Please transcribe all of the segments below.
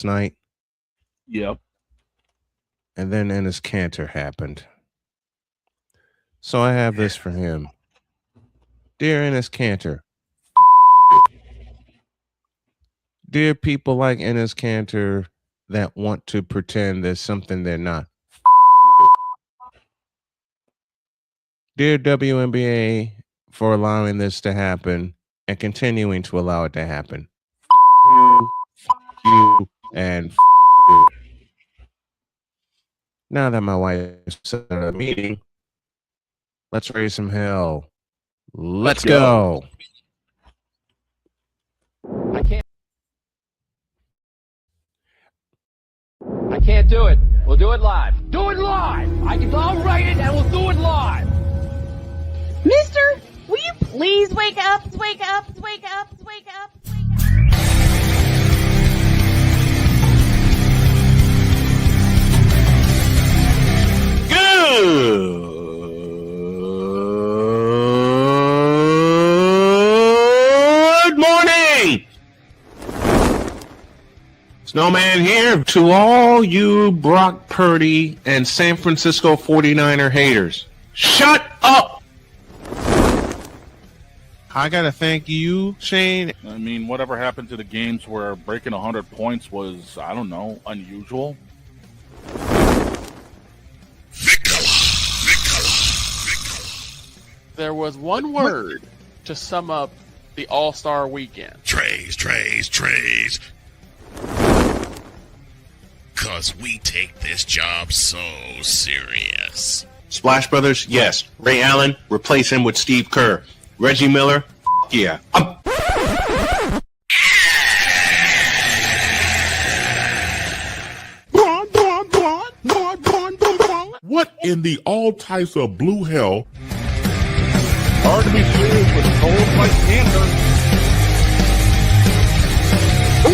night, Yep. and then Ennis Cantor happened. So I have this for him. Dear Ennis Cantor, dear people like Ennis Cantor that want to pretend there's something they're not. Dear WNBA for allowing this to happen and continuing to allow it to happen. You, and you. Now that my wife's at a meeting, let's raise some hell. Let's go. I can't do it. We'll do it live. Do it live. I'll write it and we'll do it live. Mister, will you please wake up, wake up, wake up, wake up, wake up? Good morning. Snowman here to all you Brock Purdy and San Francisco 49er haters. Shut up. I got to thank you, Shane. I mean, whatever happened to the games where breaking 100 points was, I don't know, unusual? There was one word to sum up the All-Star weekend. Trays. Cause we take this job so serious. Splash Brothers, yes. Ray Allen, replace him with Steve Kerr. Reggie Miller, yeah. What in the all types of blue hell? Hard to be serious with cold like cancer. Oh,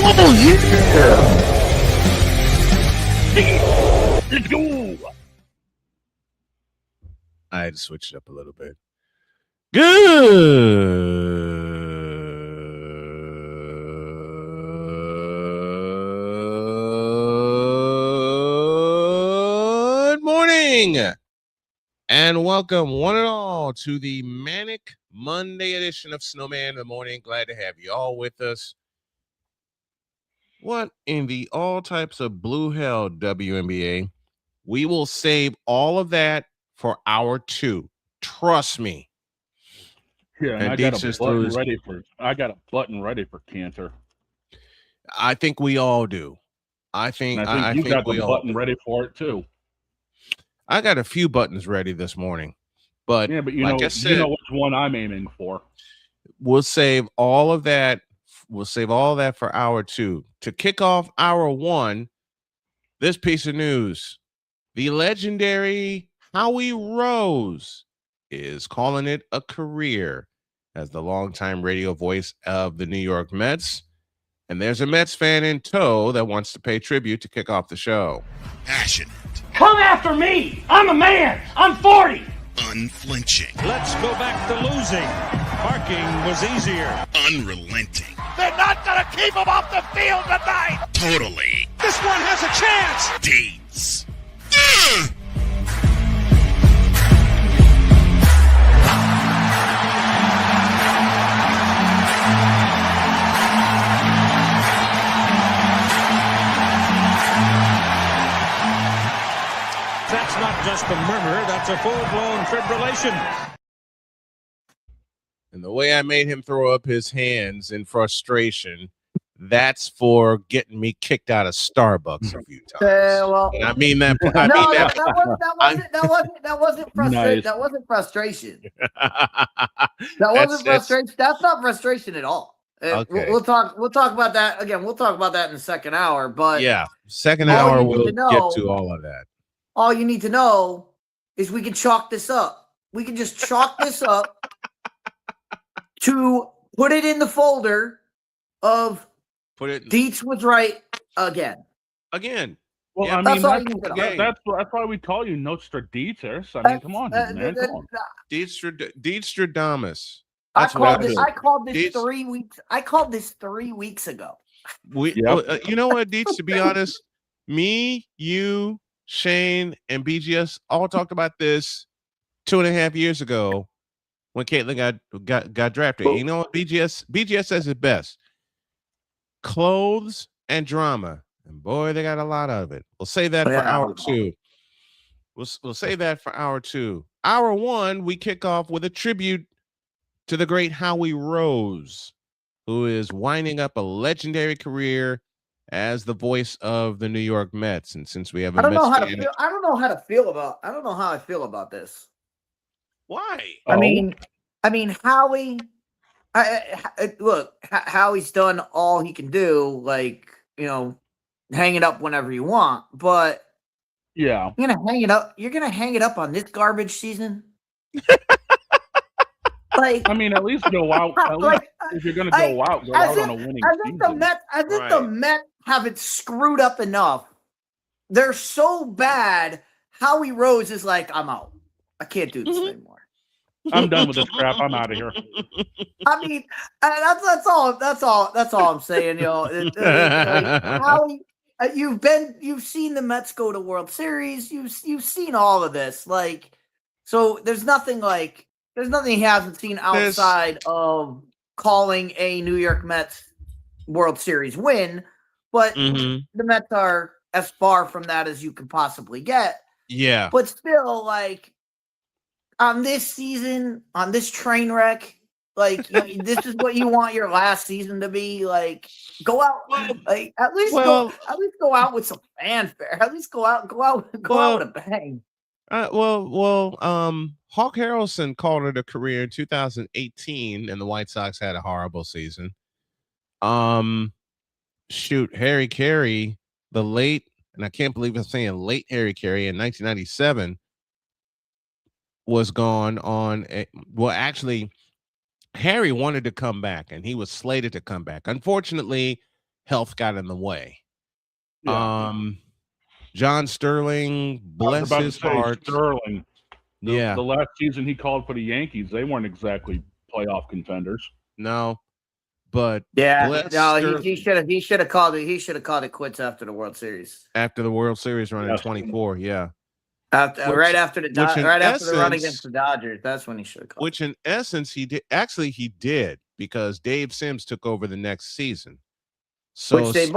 yeah. Let's go. I had to switch it up a little bit. Good morning and welcome one and all to the Manic Monday edition of Snowman in the Morning. Glad to have you all with us. What in the all types of blue hell, WNBA? We will save all of that for hour two. Trust me. Yeah, and I got a button ready for cancer. I think we all do. I think you got the button ready for it too. I got a few buttons ready this morning, but yeah, but you like know, I said, you know which one I'm aiming for. We'll save all of that. We'll save all that for hour two. To kick off hour one, this piece of news: the legendary Howie Rose is calling it a career as the longtime radio voice of the New York Mets. And there's a Mets fan in tow that wants to pay tribute to kick off the show. Passionate. Come after me! I'm a man! I'm 40! Unflinching. Let's go back to losing. Parking was easier. Unrelenting. They're not gonna keep him off the field tonight! Totally. This one has a chance! Deeds. That's not just a murmur, that's a full-blown fibrillation. And the way I made him throw up his hands in frustration, that's for getting me kicked out of Starbucks a few times. Well, and I mean that. That wasn't frustration. Nice. That wasn't frustration. That's frustration. That's not frustration at all. Okay. We'll talk about that again. We'll talk about that in the second hour. But yeah, second hour we'll get to all of that. All you need to know is we can chalk this up. We can just chalk this up to put it in the folder of Dietz was right again. Well, Yeah, I mean, that's why we call you Nostradamus. I mean, come on, man. Come on. Dietstradamus. I called this 3 weeks. I called this 3 weeks ago. You know what, Deets, to be honest, me, you, Shane, and BGS all talked about this 2.5 years ago when Caitlyn got drafted. You know what BGS says it best. Clothes and drama. And boy, they got a lot of it. We'll save that for hour 2. We'll save that for hour 2. Hour 1, we kick off with a tribute to the great Howie Rose, who is winding up a legendary career as the voice of the New York Mets. And since we have a I don't know how I feel about this. Why? I mean, Howie. Look, Howie's done all he can do. Like, hang it up whenever you want, but yeah, you're gonna hang it up. You're gonna hang it up on this garbage season. Like, I mean, at least go out. At least if you're gonna go out on a winning season. The Mets have it screwed up enough. They're so bad. Howie Rose is like, I'm out. I can't do this anymore. I'm done with this crap. I'm out of here. I mean, that's all I'm saying. Howie, you've seen the Mets go to World Series. You've seen all of this. Like, so there's nothing he hasn't seen outside of calling a New York Mets World Series win. But the Mets are as far from that as you can possibly get. Yeah. But still, like, on this season, on this train wreck, like, this is what you want your last season to be. Like, go out, like, at least go out with some fanfare. At least go out with a bang. Hawk Harrelson called it a career in 2018, and the White Sox had a horrible season. Harry Carey, the late, and I can't believe I'm saying late Harry Carey in 1997 was gone on. Actually, Harry wanted to come back, and he was slated to come back. Unfortunately, health got in the way. Yeah. John Sterling, bless his heart. Sterling. The last season he called for the Yankees, they weren't exactly playoff contenders. No, but he should have called it quits after the World Series. After the World Series run in 24, yeah. Right after the run against the Dodgers, that's when he should have called. Which in essence he did. Actually, he did, because Dave Sims took over the next season. So which they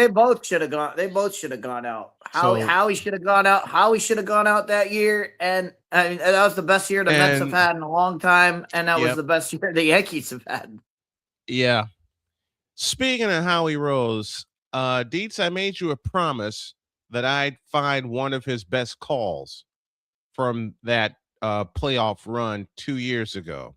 both should have gone. They both should have gone out. Howie should have gone out. Howie should have gone out that year, and I mean, that was the best year the Mets have had in a long time, and that was the best year the Yankees have had. Yeah. Speaking of Howie Rose, Dietz, I made you a promise that I'd find one of his best calls from that playoff run 2 years ago.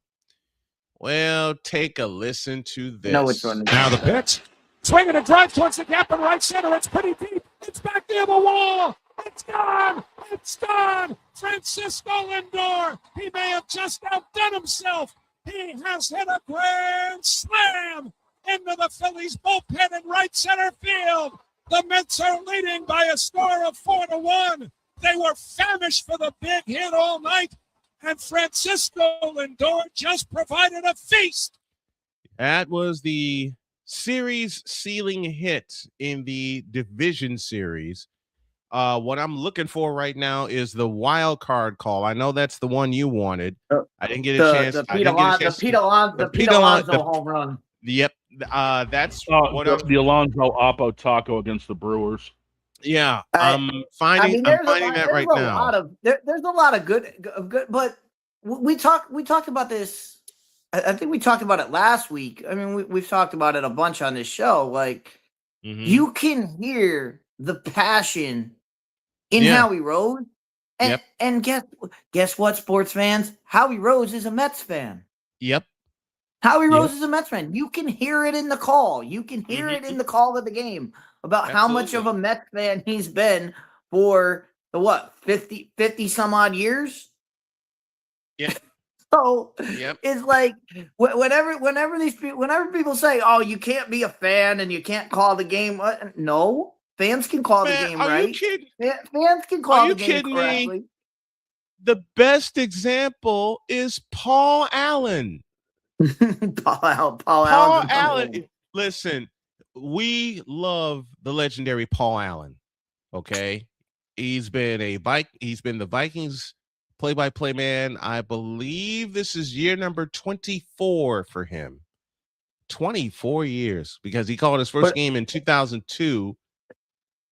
Well, take a listen to this. No, which one? Now the pitch. Swinging a drive towards the gap in right center. It's pretty deep. It's back near the wall. It's gone. It's gone. Francisco Lindor. He may have just outdone himself. He has hit a grand slam into the Phillies bullpen in right center field. The Mets are leading by a score of 4-1. They were famished for the big hit all night, and Francisco Lindor just provided a feast. That was the series sealing hit in the division series. What I'm looking for right now is the wild card call. I know that's the one you wanted. I didn't get a chance. The Pete Alonso home run. Yep. That's the Alonso Oppo taco against the Brewers. Yeah, I'm finding that right now. There's a lot of good, but we talked about this. I think we talked about it last week. I mean, we've talked about it a bunch on this show. Like, you can hear the passion in Howie Rose, and guess what, sports fans? Howie Rose is a Mets fan. Yep. Howie Rose is a Mets fan. You can hear it in the call. You can hear it in the call of the game about how much of a Mets fan he's been for the 50 some odd years. Yeah. So it's like whenever people say, "Oh, you can't be a fan and you can't call the game," no, fans can call the game, right? You kidding? Fans can call the game correctly. Me? The best example is Paul Allen. Paul Allen. Listen, we love the legendary Paul Allen. Okay, he's been the Vikings play-by-play man. I believe this is year number 24 for him. 24 years, because he called his first game in 2002.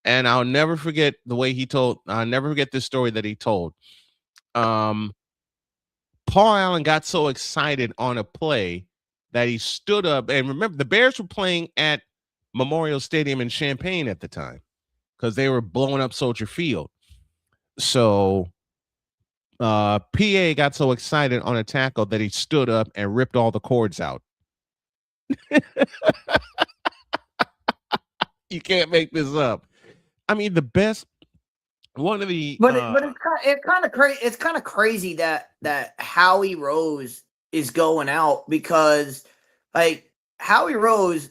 And I'll never forget this story that he told. Paul Allen got so excited on a play that he stood up, and remember, the Bears were playing at Memorial Stadium in Champaign at the time because they were blowing up Soldier Field. So PA got so excited on a tackle that he stood up and ripped all the cords out. You can't make this up. I mean, the best one of the but it's kind of crazy. It's kind of crazy that Howie Rose is going out, because like Howie Rose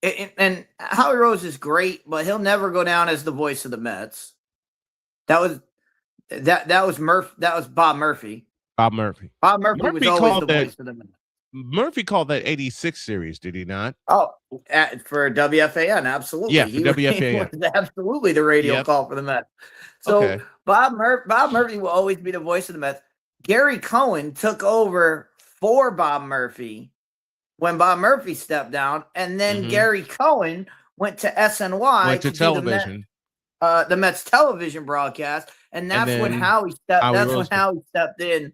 and Howie Rose is great, but he'll never go down as the voice of the Mets. That was Bob Murphy. Bob Murphy was always the voice of the Mets. Murphy called that 86 series, did he not? Oh, for WFAN, absolutely. Yeah, for WFAN. He was absolutely the radio call for the Mets. So Bob Murphy will always be the voice of the Mets. Gary Cohen took over for Bob Murphy when Bob Murphy stepped down, and then Gary Cohen went to SNY, went to television, the Mets television broadcast, and that's when Howie stepped in.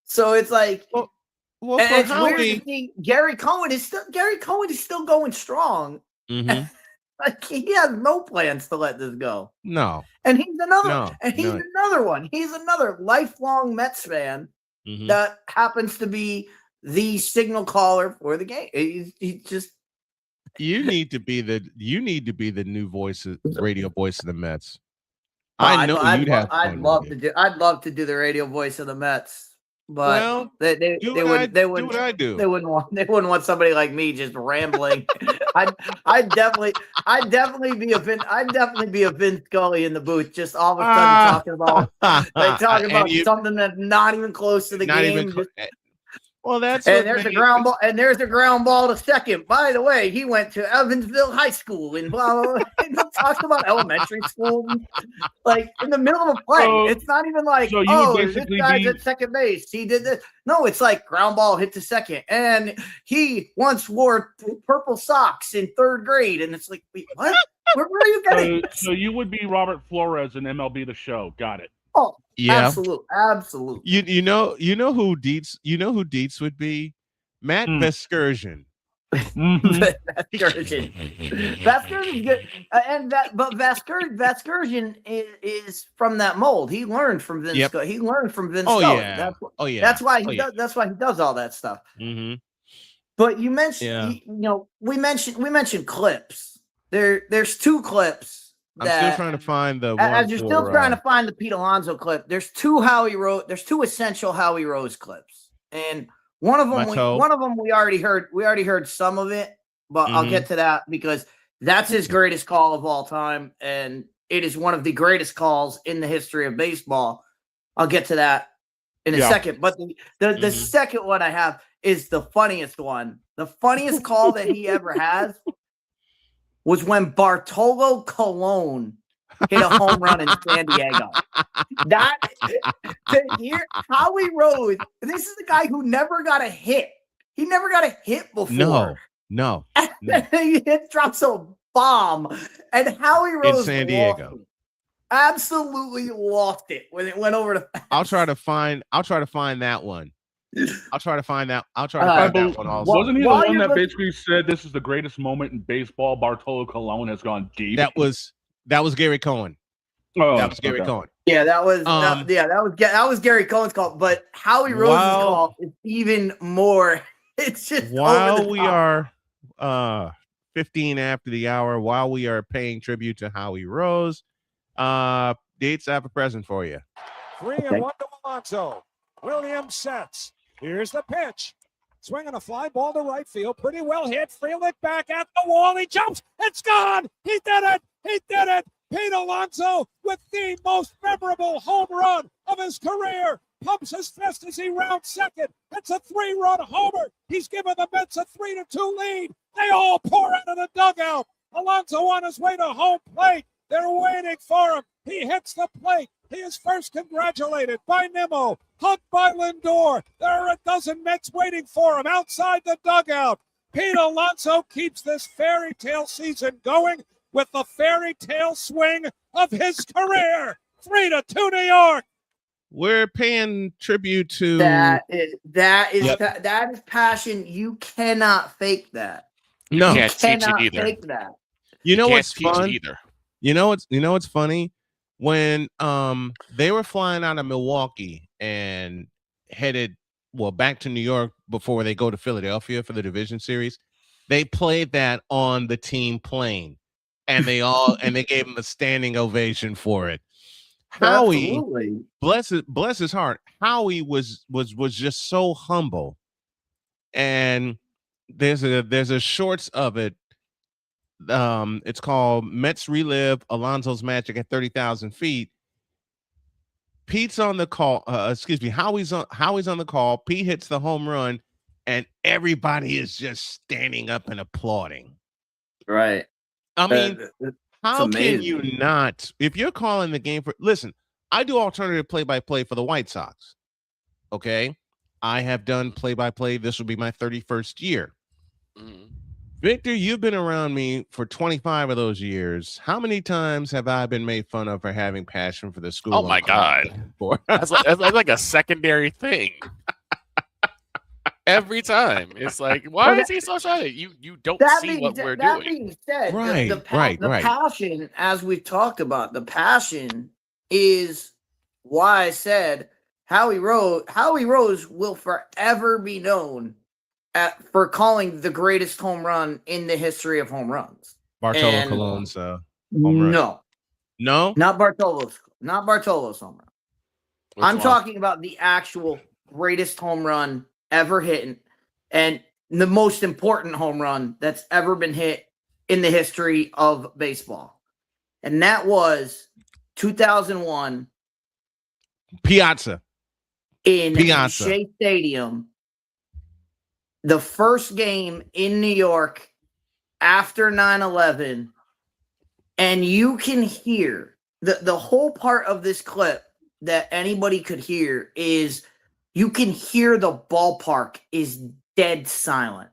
So it's like. Well, and it's weird to see Gary Cohen is still going strong. Like he has no plans to let this go. No. And he's another one. He's another lifelong Mets fan that happens to be the signal caller for the game. He just you need to be the new radio voice of the Mets. I'd love to do the radio voice of the Mets. But they wouldn't want somebody like me just rambling. I'd definitely be a Vince Scully in the booth, just all of a sudden talking about something that's not even close to the game. There's a ground ball, and there's a ground ball to second. By the way, he went to Evansville High School and blah blah blah. Talks about elementary school, like in the middle of a play. It's not even like, this guy's at second base. He did this. No, it's like ground ball hit to second, and he once wore purple socks in third grade. And it's like, wait, what? Where are you getting? So you would be Robert Flores in MLB The Show. Got it. Oh, yeah, absolutely. You know who Dietz would be? Matt Vescursion. Vescursion's good, but Vescursion is from that mold. He learned from Vince. He learned from Vince. That's why he does. That's why he does all that stuff. But you mentioned, we mentioned clips. There's two clips. I'm still trying to find the one. As you're still trying to find the Pete Alonso clip, there's two essential Howie Rose clips, and one of them we already heard. We already heard some of it, but I'll get to that because that's his greatest call of all time, and it is one of the greatest calls in the history of baseball. I'll get to that in a second, but the second one I have is the funniest one. The funniest call that he ever has was when Bartolo Colon hit a home run in San Diego. Howie Rose, this is the guy who never got a hit. He never got a hit before. No. He drops a bomb. And Howie Rose in San Diego. Absolutely lost it when it went over to. I'll try to find that one. I'll try to find that one also. Wasn't he the one that basically said this is the greatest moment in baseball? Bartolo Colon has gone deep. That was Gary Cohen. Oh, that was Gary Cohen. Yeah, that was Gary Cohen's call. But Howie Rose's call is even more. It's just while we are 15 after the hour, while we are paying tribute to Howie Rose, Dates, I have a present for you. 3-1 to Alonso. Williams sets. Here's the pitch. Swinging a fly ball to right field. Pretty well hit. Frelick back at the wall. He jumps. It's gone. He did it. He did it. Pete Alonso with the most memorable home run of his career. Pumps his fist as he rounds second. It's a 3-run homer. He's given the Mets a 3-2 lead. They all pour out of the dugout. Alonso on his way to home plate. They're waiting for him. He hits the plate. He is first congratulated by Nimmo, hugged by Lindor. There are a dozen Mets waiting for him outside the dugout. Pete Alonso keeps this fairy tale season going with the fairy tale swing of his career. 3-2 New York. We're paying tribute to that is passion. You cannot fake that. No, you can't teach it either. Fake that. You know can't what's teach fun? it either. You know what's funny? When they were flying out of Milwaukee and headed back to New York before they go to Philadelphia for the division series, they played that on the team plane, and they gave him a standing ovation for it. Howie, absolutely. bless his heart, Howie was just so humble. And there's a shorts of it. It's called Mets Relive Alonso's Magic at 30,000 feet. Pete's on the call. Howie's on the call. Pete hits the home run, and everybody is just standing up and applauding. Right. I mean, how can you not? If you're calling the game listen, I do alternative play-by-play for the White Sox. Okay, I have done play-by-play. This will be my 31st year. Mm. Victor, you've been around me for 25 of those years. How many times have I been made fun of for having passion for the school? Oh my God. That's like a secondary thing. Every time. It's like, why is he so shy? You don't see what we're doing. That being said, right, the passion, as we've talked about, the passion is why I said Howie Rose will forever be known for calling the greatest home run in the history of home runs. Bartolo Colon's home run. No, not Bartolo's home run. I'm talking about the actual greatest home run ever hit, and the most important home run that's ever been hit in the history of baseball. And that was 2001 Piazza in Shea Stadium. The first game in New York after 9/11, and you can hear the whole part of this clip that anybody could hear is you can hear the ballpark is dead silent,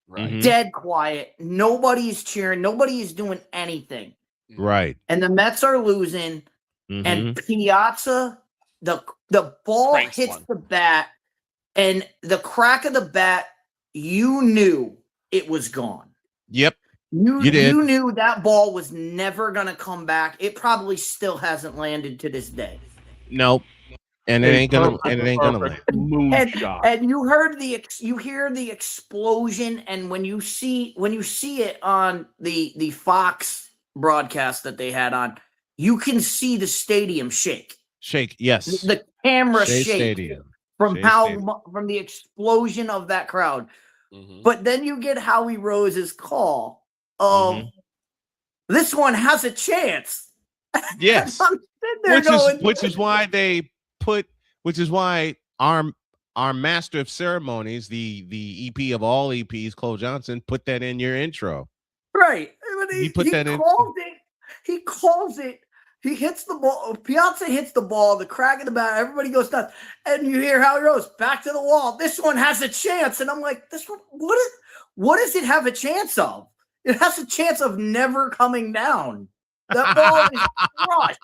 right? Dead quiet. Nobody's cheering. Nobody is doing anything. Right. And the Mets are losing, and Piazza, the ball hits the bat, and the crack of the bat, you knew it was gone. Yep. You knew that ball was never going to come back. It probably still hasn't landed to this day. Nope. And it ain't gonna land. And you hear the explosion, and when you see it on the Fox broadcast that they had on, you can see the stadium shake. Yes. The camera Shea shake Stadium. from the explosion of that crowd. But then you get Howie Rose's call of this one has a chance. Yes. Which is why our master of ceremonies, the EP of all EPs, Cole Johnson, put that in your intro. Right. He calls it. He hits the ball. Piazza hits the ball, the crack of the bat. Everybody goes nuts. And you hear Howie Rose back to the wall. This one has a chance. And I'm like, this one, what does it have a chance of? It has a chance of never coming down. That ball is crushed.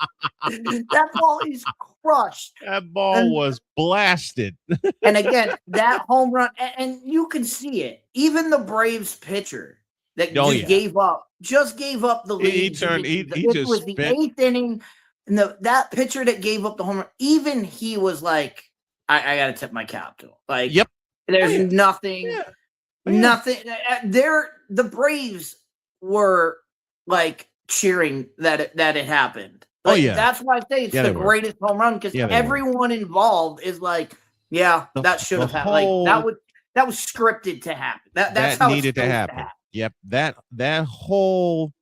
That ball is crushed. That ball was blasted. And again, that home run, and you can see it. Even the Braves pitcher that gave up the lead. It was the 8th inning, and that pitcher that gave up the home run, even he was like, I got to tip my cap to him. Like, there's nothing. Nothing. The Braves were like cheering that it happened. Like, that's why I say it's the greatest home run, because everyone involved is like, that should have happened. Like that was scripted to happen. That's how needed to happen. Yep, that whole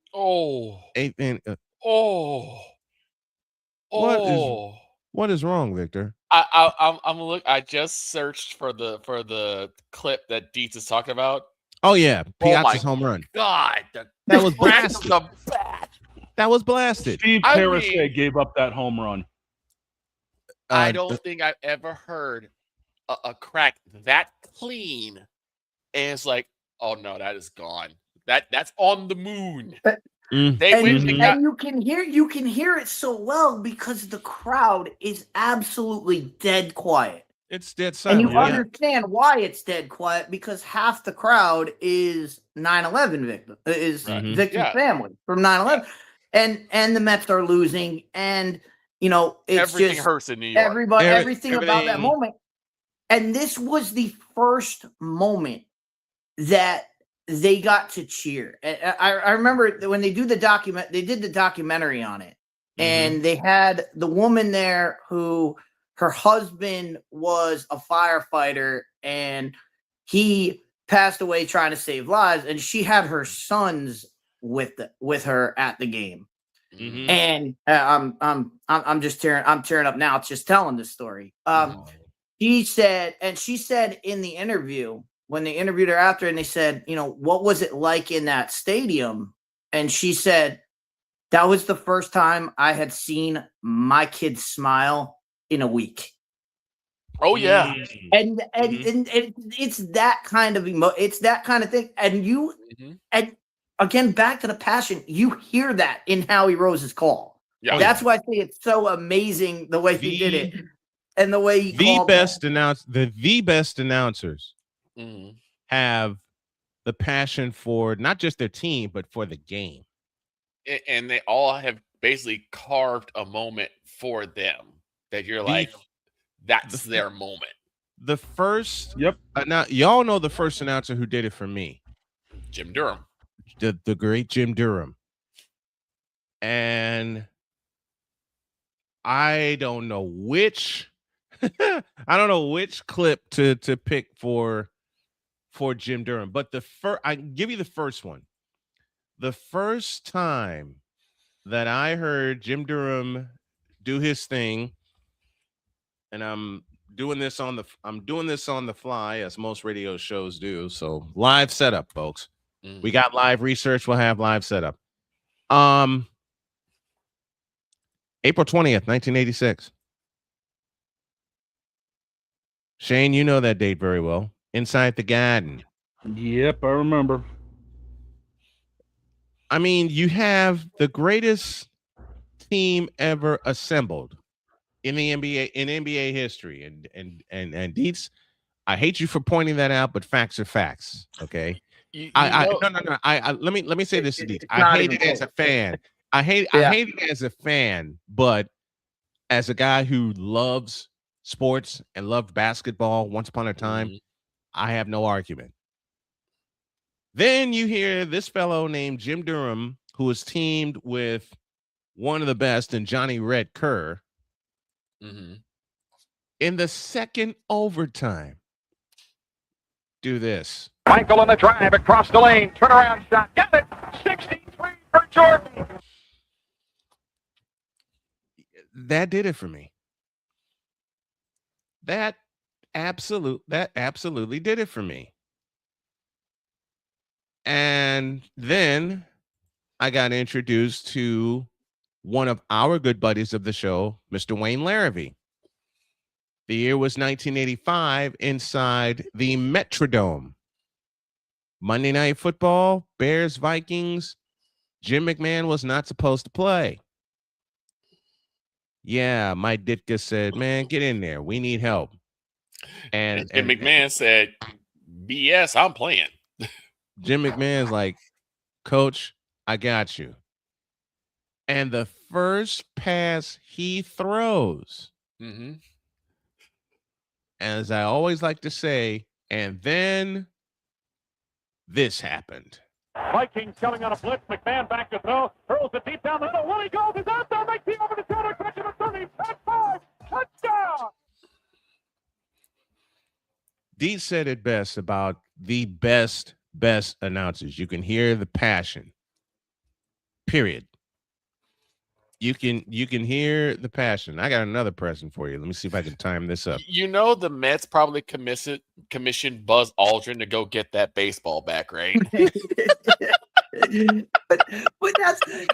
what is wrong, Victor? I'm look. I just searched for the clip that Dietz is talking about. Oh yeah, Oh my Piazza's home run. God, That was crack of blasted. the bat. That was blasted. Steve I Parrish mean- gave up that home run. I don't think I've ever heard a crack that clean, and it's like, oh no, that is gone. That's on the moon. They went and got. And you can hear it so well because the crowd is absolutely dead quiet. It's dead And silent. you understand why it's dead quiet because half the crowd is 9/11 victim, victim family from 9/11, and the Mets are losing, and it's Everything just hurts in New York. everything about that moment. And this was the first moment that they got to cheer. I remember when they did the documentary on it, and they had the woman there who her husband was a firefighter and he passed away trying to save lives, and she had her sons with her at the game. And I'm tearing up now just telling this story. She said in the interview, when they interviewed her after, and they said, what was it like in that stadium? And she said, that was the first time I had seen my kids smile in a week. Oh yeah. And it's that kind of it's that kind of thing. And and again, back to the passion, you hear that in Howie Rose's call. Yeah. That's why I say it's so amazing the way he did it. And the way the best announcers have the passion for not just their team, but for the game. And they all have basically carved a moment for them that you're like, that's their moment. The first, now y'all know the first announcer who did it for me, Jim Durham, the great Jim Durham, and I don't know which. I don't know which clip to pick for Jim Durham, but I can give you the first one. The first time that I heard Jim Durham do his thing, and I'm doing this on the fly as most radio shows do. So live setup, folks. We got live research. We'll have live setup. April 20th, 1986. Shane, you know that date very well. Inside the Garden. Yep, I remember. I mean, you have the greatest team ever assembled in the NBA, in NBA history. And Dietz, I hate you for pointing that out, but facts are facts. Okay. No. Let me say this to Dietz. I hate it as a fan. I hate it as a fan, but as a guy who loves sports and loved basketball once upon a time, I have no argument. Then you hear this fellow named Jim Durham, who is teamed with one of the best in Johnny Red Kerr. In the second overtime, do this. Michael on the drive across the lane, turnaround shot, got it, 63 for Jordan. That did it for me. That absolutely did it for me. And then I got introduced to one of our good buddies of the show, Mr. Wayne Larrivee. The year was 1985 inside the Metrodome. Monday Night Football, Bears, Vikings. Jim McMahon was not supposed to play. Yeah, Mike Ditka said, man, get in there. We need help. And Jim McMahon said, BS, I'm playing. Jim McMahon's like, Coach, I got you. And the first pass he throws, as I always like to say, and then this happened. Vikings coming on a blitz. McMahon back to throw. Hurls it deep down the middle. Willie goes. Is out there. Makes the over the shoulder. Catch him at 30. 5. Touchdown. Dee said it best about the best announcers. You can hear the passion. Period. You can hear the passion. I got another present for you. Let me see if I can time this up. You know the Mets probably commissioned Buzz Aldrin to go get that baseball back, right? but that's the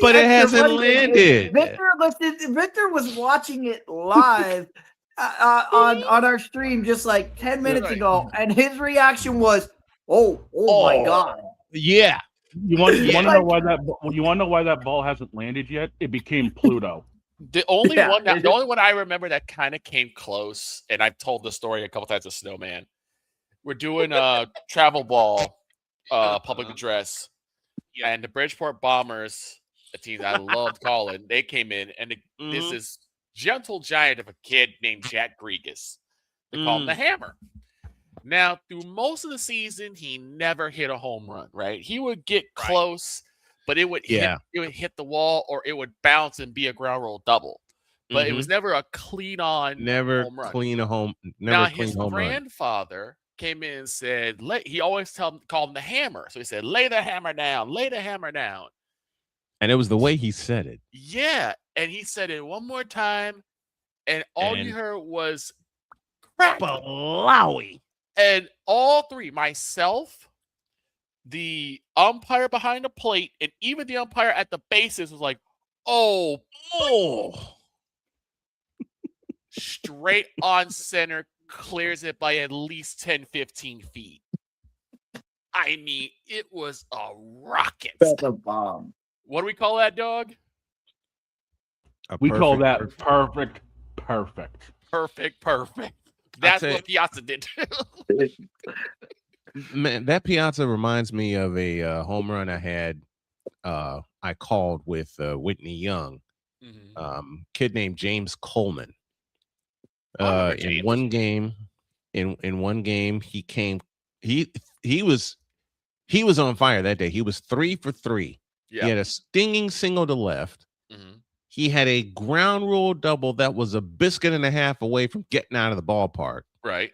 But it extra hasn't money. landed. Victor was watching it live on our stream just like 10 minutes ago, and his reaction was, "Oh my god!" Yeah. You want to know why that ball hasn't landed yet? It became Pluto. The only one I remember that kind of came close, and I've told the story a couple times to Snowman. We're doing a travel ball public address, and the Bridgeport Bombers, a team that I loved calling, they came in, and this is gentle giant of a kid named Jack Grigas. They call him the Hammer. Now, through most of the season, he never hit a home run, right? He would get close, but it would hit the wall, or it would bounce and be a ground rule double. But it was never a clean on home run. His grandfather came in and said, he always called him the Hammer. So he said, lay the hammer down, lay the hammer down. And it was the way he said it. Yeah. And he said it one more time, and all you heard was crack. Blowy. And all three, myself, the umpire behind the plate, and even the umpire at the bases was like, oh. Straight on center, clears it by at least 10, 15 feet. I mean, it was a rocket. That's a bomb. What do we call that, dog? We call that perfect. Perfect. That's what Piazza did. Man, that Piazza reminds me of a home run I had. I called with Whitney Young, kid named James Coleman. In one game, he was on fire that day. He was 3 for 3. Yeah. He had a stinging single to left. He had a ground rule double that was a biscuit and a half away from getting out of the ballpark. Right.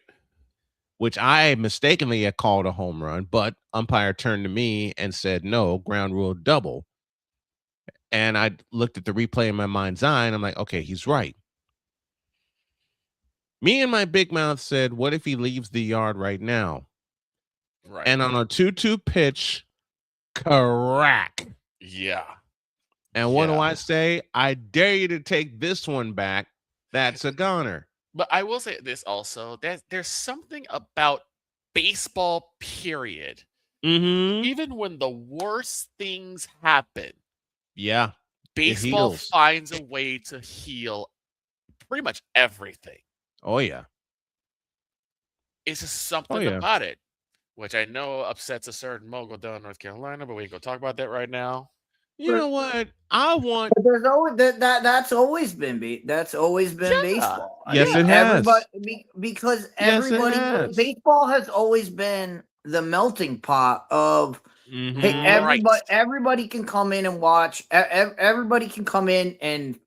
Which I mistakenly had called a home run, but umpire turned to me and said, no, ground rule double. And I looked at the replay in my mind's eye, and I'm like, okay, he's right. Me and my big mouth said, what if he leaves the yard right now? Right. And on a 2-2 pitch, crack. Yeah. And what do I say? I dare you to take this one back. That's a goner. But I will say this also, that there's something about baseball, period. Even when the worst things happen, baseball finds a way to heal pretty much everything. Oh, yeah. It's just something about it, which I know upsets a certain mogul down in North Carolina, but we can go talk about that right now. You know what? I want. There's always that's always been baseball. Yes, it has. Because everybody, baseball has always been the melting pot of. Hey, everybody can come in and watch. Everybody can come in and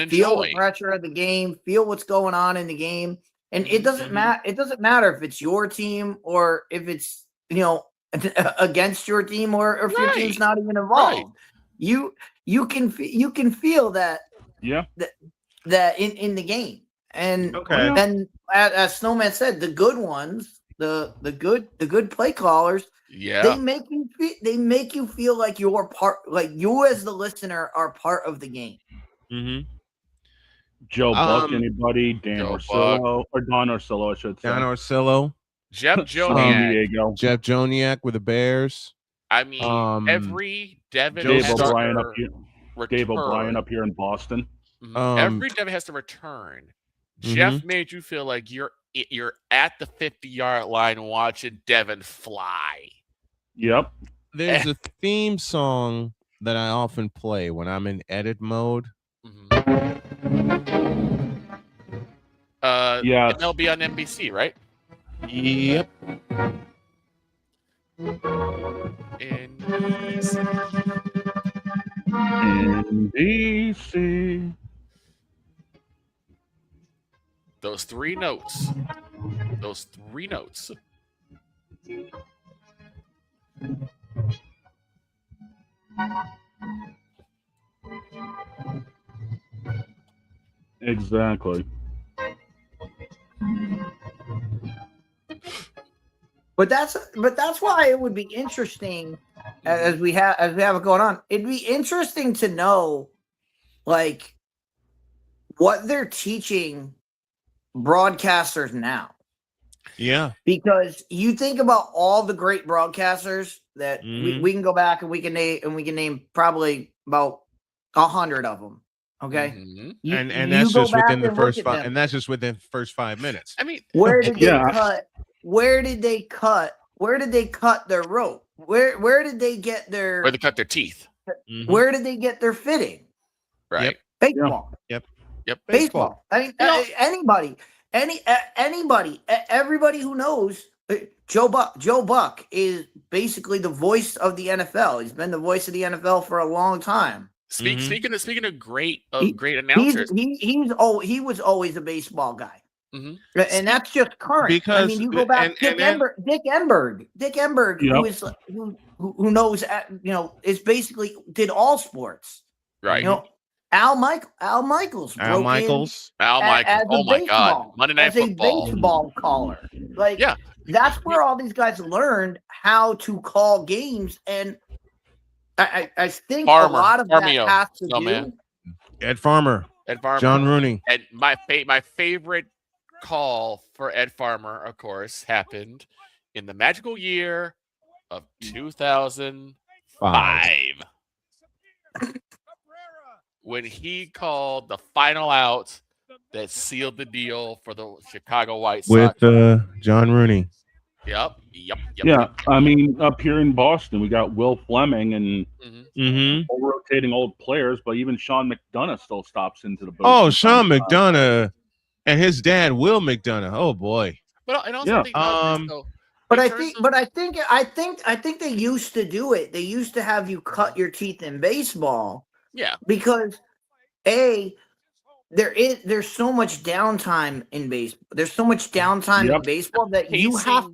feel the pressure of the game, feel what's going on in the game, and it doesn't matter. It doesn't matter if it's your team or if it's against your team or if your team's not even involved. Right. You can feel that that in the game, and and as Snowman said, the good ones, the good play callers, they make you feel like you're part, like you as the listener are part of the game. Joe Buck, anybody? Dan Orsillo, or Don Orsillo, I should say. Don Orsillo, Jeff Joniak, Jeff Joniak with the Bears. I mean, every Devin Dave O'Brien up here in Boston. Every Devin has to return. Jeff made you feel like you're at the 50-yard line watching Devin fly. Yep. There's a theme song that I often play when I'm in edit mode. And they'll be on NBC, right? Yep. NBC. Those three notes. Exactly. But that's why it would be interesting as we have it going on. It'd be interesting to know, like, what they're teaching broadcasters now. Yeah, because you think about all the great broadcasters that we can go back and we can name probably about 100 of them. Okay, and that's just within the first 5, and that's just within the first 5 minutes. I mean, where did they cut? Where did they cut? Where did they cut their rope? Where did they get their? Where they cut their teeth? Where did they get their fitting? Right. Baseball. Yep. Baseball. I mean, anybody, everybody who knows Joe Buck is basically the voice of the NFL. He's been the voice of the NFL for a long time. Speaking of great announcers, he was always a baseball guy. And that's just current. Because I mean, you go back, Dick Enberg, who knows, is basically did all sports. Right. Al Michaels. Oh my God. Monday Night Football. As a baseball caller. That's where all these guys learned how to call games. And I think a lot of that has to do. Ed Farmer. John Rooney. And my favorite call for Ed Farmer, of course, happened in the magical year of 2005. When he called the final out that sealed the deal for the Chicago White Sox. With John Rooney. Yep. Yeah, I mean, up here in Boston, we got Will Fleming and rotating old players, but even Sean McDonough still stops into the booth. Oh, Sean McDonough and his dad, Will McDonough. Oh boy. But I also think I think they used to do it. They used to have you cut your teeth in baseball. Yeah. Because there's so much downtime in baseball. There's so much downtime in baseball that you have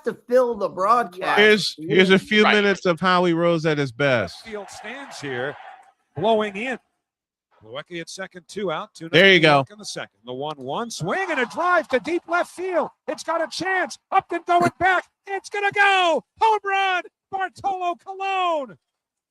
to fill the broadcast. Here's a few minutes of Howie Rose at his best. Field stands here, blowing in. Luecki at second, 2 out. 2 there you go. In the second, the 1-1 swing and a drive to deep left field. It's got a chance. Up and going back. It's gonna go. Home run. Bartolo Colon.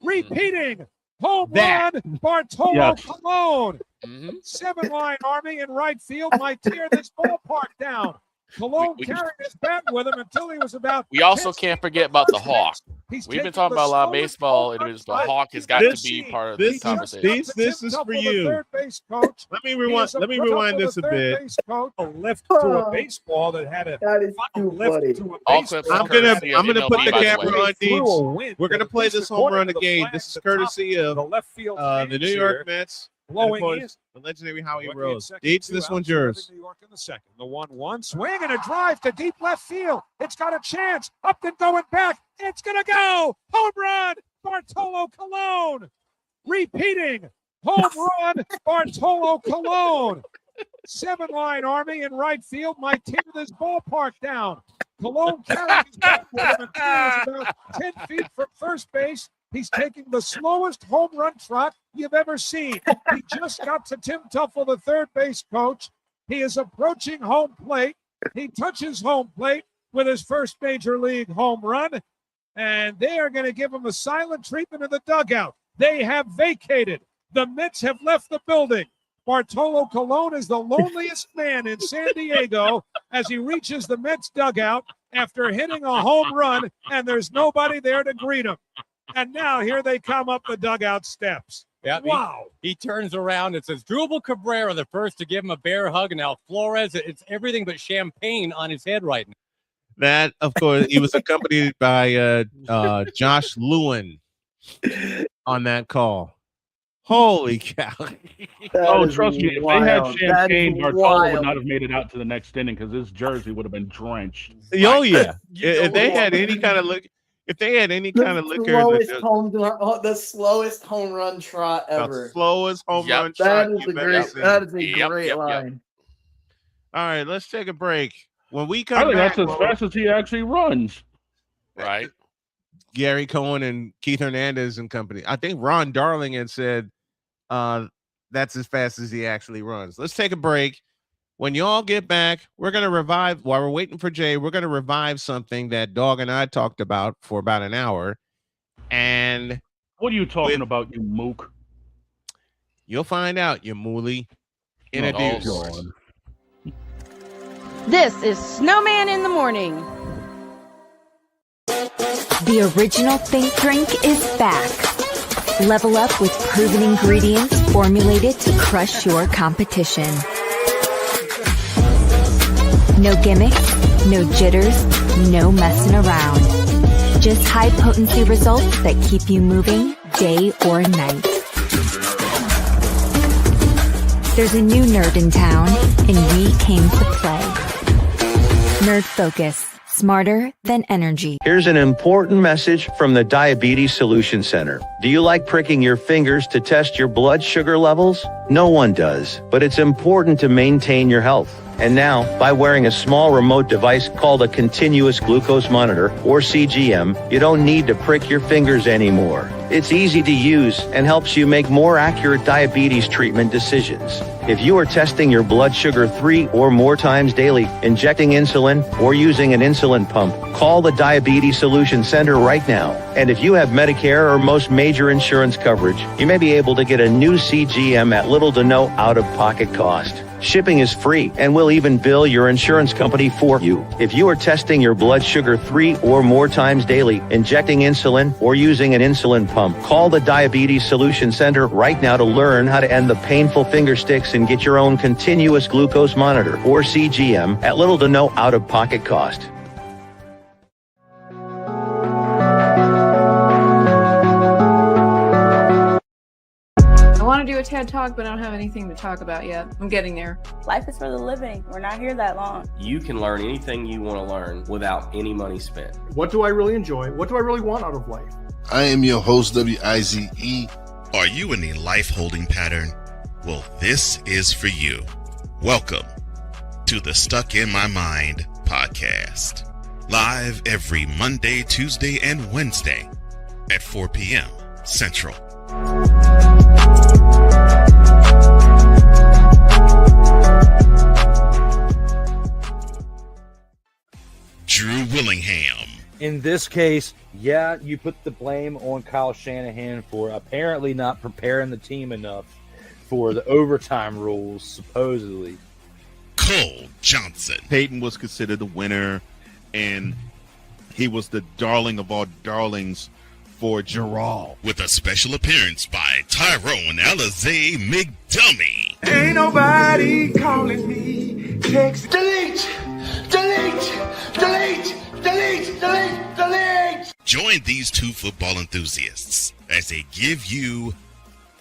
Repeating. Home run. Bartolo Colon. 7-line Army in right field might tear this ballpark down. Colon carried his bat with him until he was about. We also can't forget about the Hawk. We've been talking about a lot of baseball. It is the Hawk has got to be part of the conversation. This is for you. Let me rewind this a bit. A lift to a baseball that had a lift to a baseball. I'm gonna put the camera on Deeds. We're gonna play this home run again. This is courtesy of the New York Mets. Blowing in. The legendary Howie Rose. Deeds, this one's yours. New York in the second. The 1-1 swing and a drive to deep left field. It's got a chance. Up and going back. It's going to go. Home run. Bartolo Colon. Repeating. Home run. Bartolo Colon. 7-line Army in right field might tear this ballpark down. Colon carried his bat with him until he was about 10 feet from first base. He's taking the slowest home run trot you've ever seen. He just got to Tim Tuffle, the third base coach. He is approaching home plate. He touches home plate with his first major league home run, and they are going to give him a silent treatment in the dugout. They have vacated. The Mets have left the building. Bartolo Colon is the loneliest man in San Diego as he reaches the Mets dugout after hitting a home run, and there's nobody there to greet him. And now here they come up the dugout steps. Yep, wow. He turns around and says, Drupal Cabrera, the first to give him a bear hug. And now Flores, it's everything but champagne on his head right now. That, of course, he was accompanied by Josh Lewin on that call. Holy cow. Trust me, if they had champagne, Bartolo would not have made it out to the next inning because his jersey would have been drenched. Oh, yeah. If they had any kind of look. If they had any kind of liquor, the slowest home run trot ever. The slowest home run trot you've ever seen. That is a great line. All right, let's take a break. When we come I think back, that's as fast as he actually runs. Right. Gary Cohen and Keith Hernandez and company. I think Ron Darling had said that's as fast as he actually runs. Let's take a break. When y'all get back, we're going to revive, while we're waiting for Jay, we're going to revive something that Dog and I talked about for about an hour. And what are you talking about, you mook? You'll find out, you mooly. Introduce. This is Snowman in the Morning. The original Think Drink is back. Level up with proven ingredients formulated to crush your competition. No gimmicks, no jitters, no messing around. Just high-potency results that keep you moving day or night. There's a new nerd in town, and we came to play. Nerd Focus. Smarter than energy. Here's an important message from the Diabetes Solution Center. Do you like pricking your fingers to test your blood sugar levels? No one does, but it's important to maintain your health. And now, by wearing a small remote device called a continuous glucose monitor, or CGM, you don't need to prick your fingers anymore. It's easy to use and helps you make more accurate diabetes treatment decisions. If you are testing your blood sugar 3 or more times daily, injecting insulin, or using an insulin pump, call the Diabetes Solution Center right now. And if you have Medicare or most major insurance coverage, you may be able to get a new CGM at little to no out-of-pocket cost. Shipping is free, and we'll even bill your insurance company for you. If you are testing your blood sugar 3 or more times daily, injecting insulin, or using an insulin pump, call the Diabetes Solution Center right now to learn how to end the painful finger sticks and get your own continuous glucose monitor, or CGM, at little to no out-of-pocket cost. I want to do a TED Talk, but I don't have anything to talk about yet. I'm getting there. Life is for the living. We're not here that long. You can learn anything you want to learn without any money spent. What do I really enjoy? What do I really want out of life? I am your host, WIZE. Are you in a life holding pattern? Well, this is for you. Welcome to the Stuck in My Mind podcast. Live every Monday, Tuesday, and Wednesday at 4 p.m. Central. Drew Willingham. In this case, yeah, you put the blame on Kyle Shanahan for apparently not preparing the team enough for the overtime rules, supposedly. Cole Johnson. Peyton was considered the winner, and he was the darling of all darlings for Gerald. With a special appearance by Tyrone Alizé McDummy. Ain't nobody calling me. Text delete, delete, delete, delete, delete, delete. Join these two football enthusiasts as they give you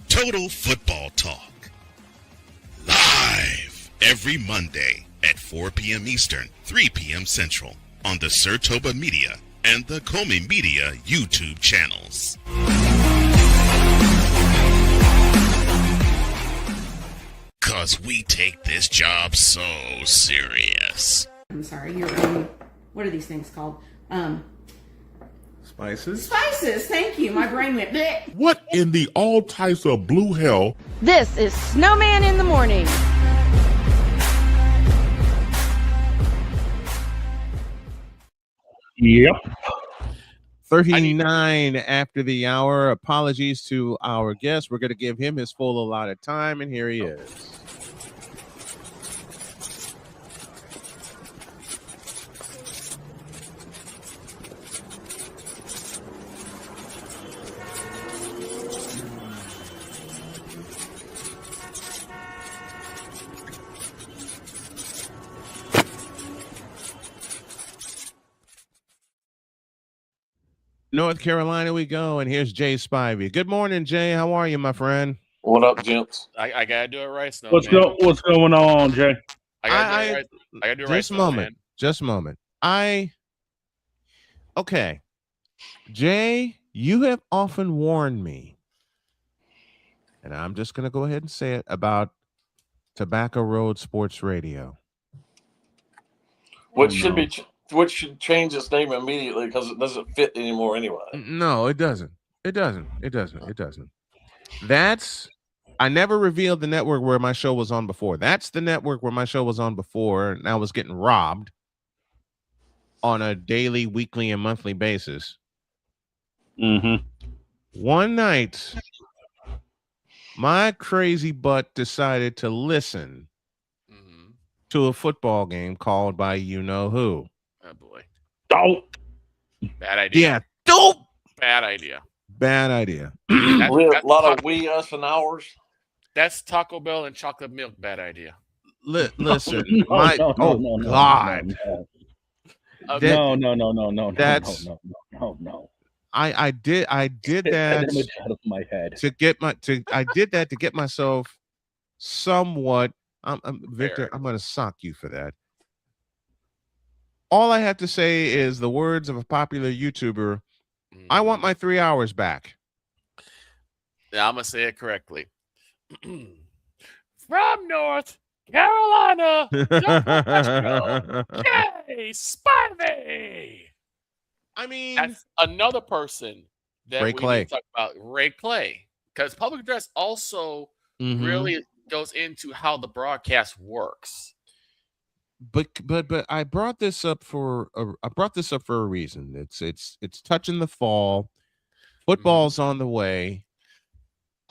total football talk. Live every Monday at 4 p.m. Eastern, 3 p.m. Central on the Sertoba Media and the Comey Media YouTube channels. Cause we take this job so serious. I'm sorry, what are these things called? Spices? Spices, thank you. My brain went bleh. What in the all types of blue hell? This is Snowman in the Morning. Yep. 39 after the hour. Apologies to our guest. We're going to give him his full allotted time, and here he is. North Carolina we go, and here's Jay Spivey. Good morning, Jay. How are you, my friend? What up, gents? I gotta do it right, Snow. What's going on, Jay? I gotta do it right. Just a moment. Okay. Jay, you have often warned me, and I'm just gonna go ahead and say it, about Tobacco Road Sports Radio. Which should change its name immediately because it doesn't fit anymore anyway. No, it doesn't. It doesn't. That's I never revealed the network where my show was on before. That's the network where my show was on before, and I was getting robbed on a daily, weekly, and monthly basis. One night, my crazy butt decided to listen to a football game called by you-know-who. Oh, boy. Oh. Bad idea. Yeah. Dope. Bad idea. Bad idea. A lot of we, us, and ours. That's Taco Bell and chocolate milk. Bad idea. Listen, No. God. No. That's No. I did that image out of my head. I did that to get myself somewhat. Victor, I'm gonna sock you for that. All I have to say is the words of a popular YouTuber. I want my 3 hours back. Yeah, I'm gonna say it correctly. From North Carolina, Jay Spivey. I mean, that's another person that Ray we Clay. need to talk about. Ray Clay, because public address also really goes into how the broadcast works. But I brought this up for a reason. It's touching the fall. Football's on the way.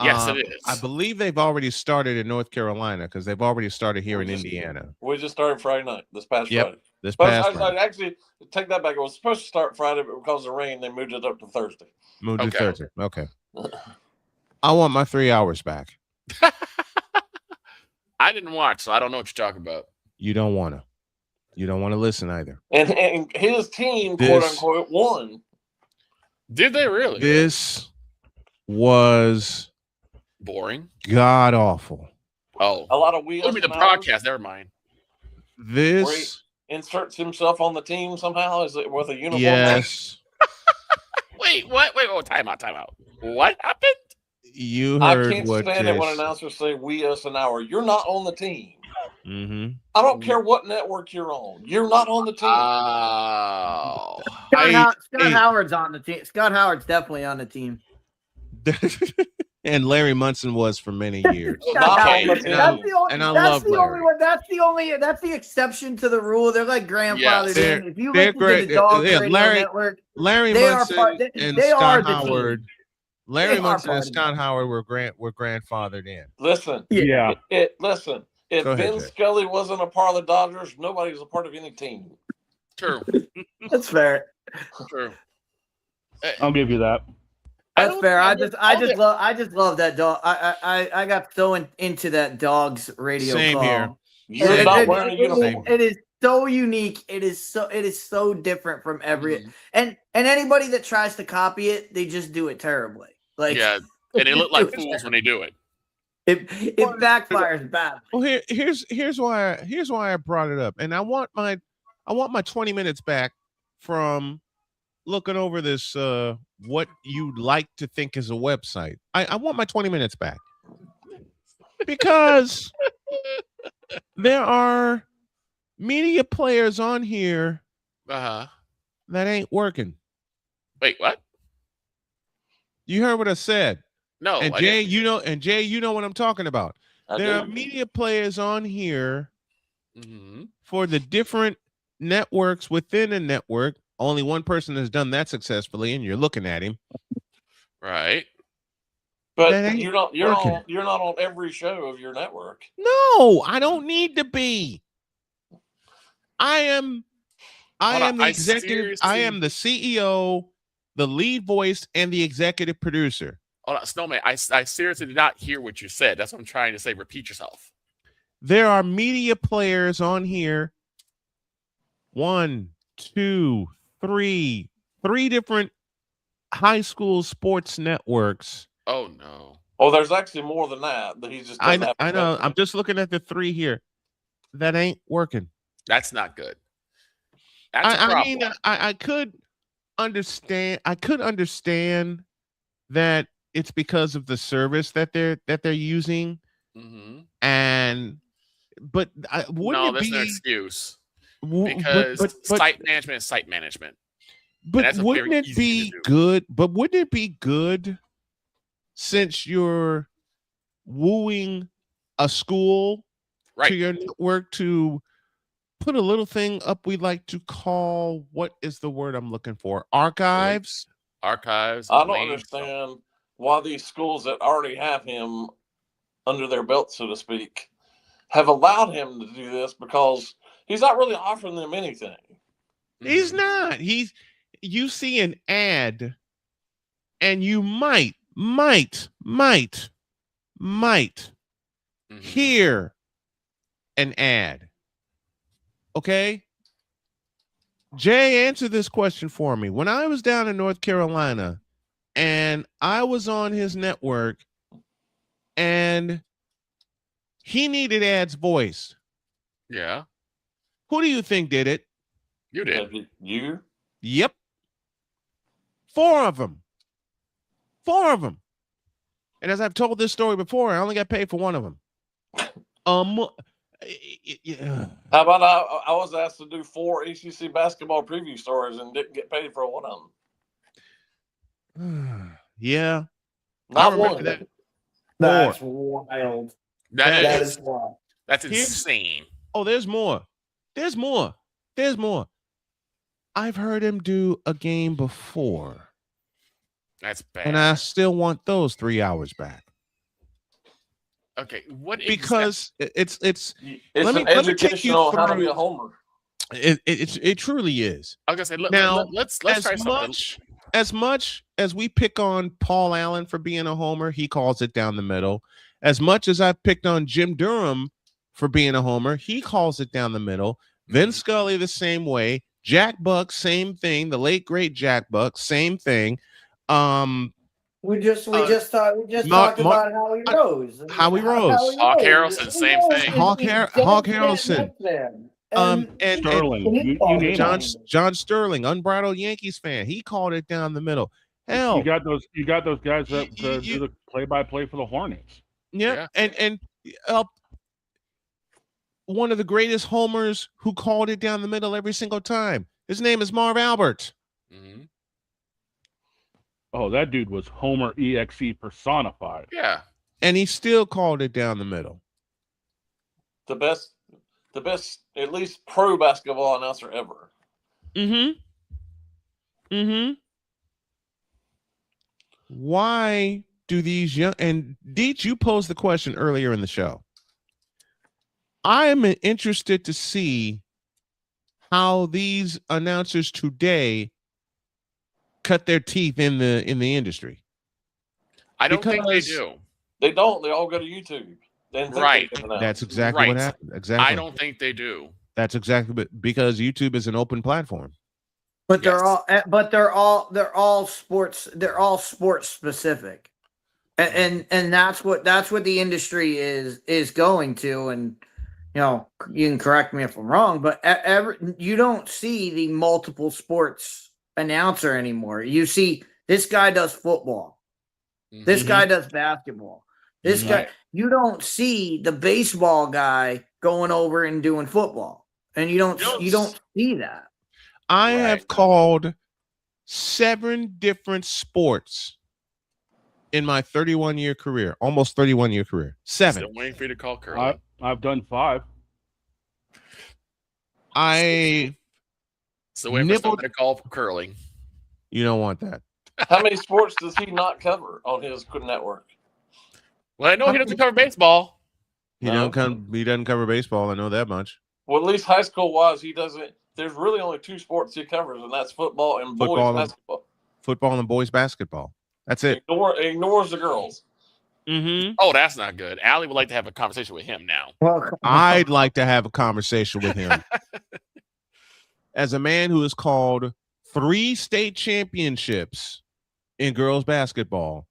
Yes, it is. I believe they've already started in North Carolina because they've already started here in Indiana. We just started Friday night. This past Friday. This past Friday. Actually, take that back. It was supposed to start Friday, but because of rain, they moved it up to Thursday. Moved to Thursday. Okay. I want my 3 hours back. I didn't watch, so I don't know what you're talking about. You don't want to. You don't want to listen either. And his team, quote unquote, won. Did they really? This was boring. God awful. Oh, a lot of wheels. The broadcast. Never mind. Where he inserts himself on the team somehow. Is it with a uniform? Yes. Wait, what? Wait, time out. What happened? You heard I can't stand it when announcers say "we, us, and our." You're not on the team. I don't care what network you're on. You're not on the team. Scott Howard's on the team. Scott Howard's definitely on the team. And Larry Munson was for many years. That's the exception to the rule. They're like grandfathered in. If you listen to the Dog Radio Network, Larry Munson and Scott Howard. Larry Munson and Scott Howard were grandfathered in. Listen, listen. If Vin Scully wasn't a part of the Dodgers, nobody was a part of any team. True. That's fair. True. I'll give you that. That's fair. I just love that dog. I got so into that Dog's radio Same call. here. You're not wearing a uniform. It is so unique. It is so different from every and anybody that tries to copy it, they just do it terribly. Like and they look like fools when they do it. It backfires bad. Well, here's why I brought it up, and I want my 20 minutes back from looking over this what you like to think is a website. I want my 20 minutes back because there are media players on here that ain't working. Wait, what? You heard what I said. No, and Jay, you know what I'm talking about. There are media players on here for the different networks within a network. Only one person has done that successfully, and you're looking at him. Right. But you're not on every show of your network. No, I don't need to be. I am the executive. I am the CEO, the lead voice, and the executive producer. Hold on, Snowman. I seriously did not hear what you said. That's what I'm trying to say. Repeat yourself. There are media players on here. 1, 2, 3 different high school sports networks. Oh no. Oh, there's actually more than that. But he's just. I know. I'm just looking at the 3 here. That ain't working. That's not good. That's a problem. I mean, I could understand. I could understand that it's because of the service that they're using, but wouldn't that's it be no excuse because site management is site management. But wouldn't it be good? But wouldn't it be good since you're wooing a school right. to your network to put a little thing up we like to call, what is the word I'm looking for? Archives? Archives. I don't understand why these schools that already have him under their belt, so to speak, have allowed him to do this, because he's not really offering them anything. He's not. You see an ad and you might hear an ad. Okay? Jay, answer this question for me. When I was down in North Carolina and I was on his network and he needed ads voice. Yeah. Who do you think did it? You did. You? Yep. 4 of them. 4 of them. And as I've told this story before, I only got paid for 1 of them. How about I was asked to do 4 ACC basketball preview stories and didn't get paid for 1 of them. Yeah. Not one. That's wild. That is wild. That's insane. Oh, there's more. There's more. I've heard him do a game before. That's bad. And I still want those 3 hours back. Okay, what? Because it's let me take you through how to be a homer. It truly is. I was gonna say, now let's try something. As much as we pick on Paul Allen for being a homer, he calls it down the middle. As much as I picked on Jim Durham for being a homer, he calls it down the middle. Vince Scully the same way. Jack Buck, same thing. The late great Jack Buck, same thing. We just talked about Howie Rose. Hawk Harrelson, same thing. Hawk Harrelson. And Sterling. John Sterling, unbridled Yankees fan. He called it down the middle. Hell, you got those guys that do the play-by-play for the Hornets. Yeah. And one of the greatest homers who called it down the middle every single time. His name is Marv Albert. Mm-hmm. Oh, that dude was Homer EXE personified. Yeah. And he still called it down the middle. The best, at least pro basketball announcer ever. Why do these young, and Deech, you posed the question earlier in the show. I am interested to see how these announcers today cut their teeth in the industry. I don't think they do. They don't. They all go to YouTube. Right. That's exactly what happened. Exactly. I don't think they do. That's exactly because YouTube is an open platform. But they're all sports. They're all sports specific, and that's what the industry is going to. And you can correct me if I'm wrong, but you don't see the multiple sports announcer anymore. You see this guy does football, this guy does basketball, this guy. You don't see the baseball guy going over and doing football, and you don't see that. I have called 7 different sports in my 31-year career, almost 31-year career. 7. Still waiting for you to call curling. I've done 5. Still waiting for someone to call curling. You don't want that. How many sports does he not cover on his network? Well, I know he doesn't cover baseball. He doesn't cover baseball. I know that much. Well, at least high school wise, he doesn't. There's really only 2 sports he covers, and that's football and boys basketball. Football and boys basketball. That's it. Ignores the girls. Oh, that's not good. Allie would like to have a conversation with him now. I'd like to have a conversation with him. As a man who has called 3 state championships in girls basketball,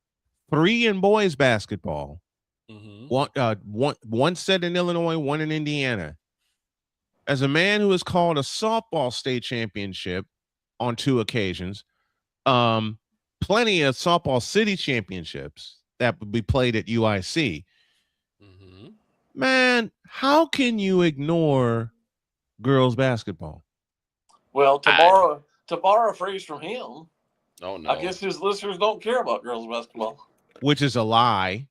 3 in boys basketball, one set in Illinois, 1 in Indiana. As a man who has called a softball state championship on 2 occasions, plenty of softball city championships that would be played at UIC. Man, how can you ignore girls basketball? Well, to borrow a phrase from him, oh no, I guess his listeners don't care about girls basketball. Which is a lie.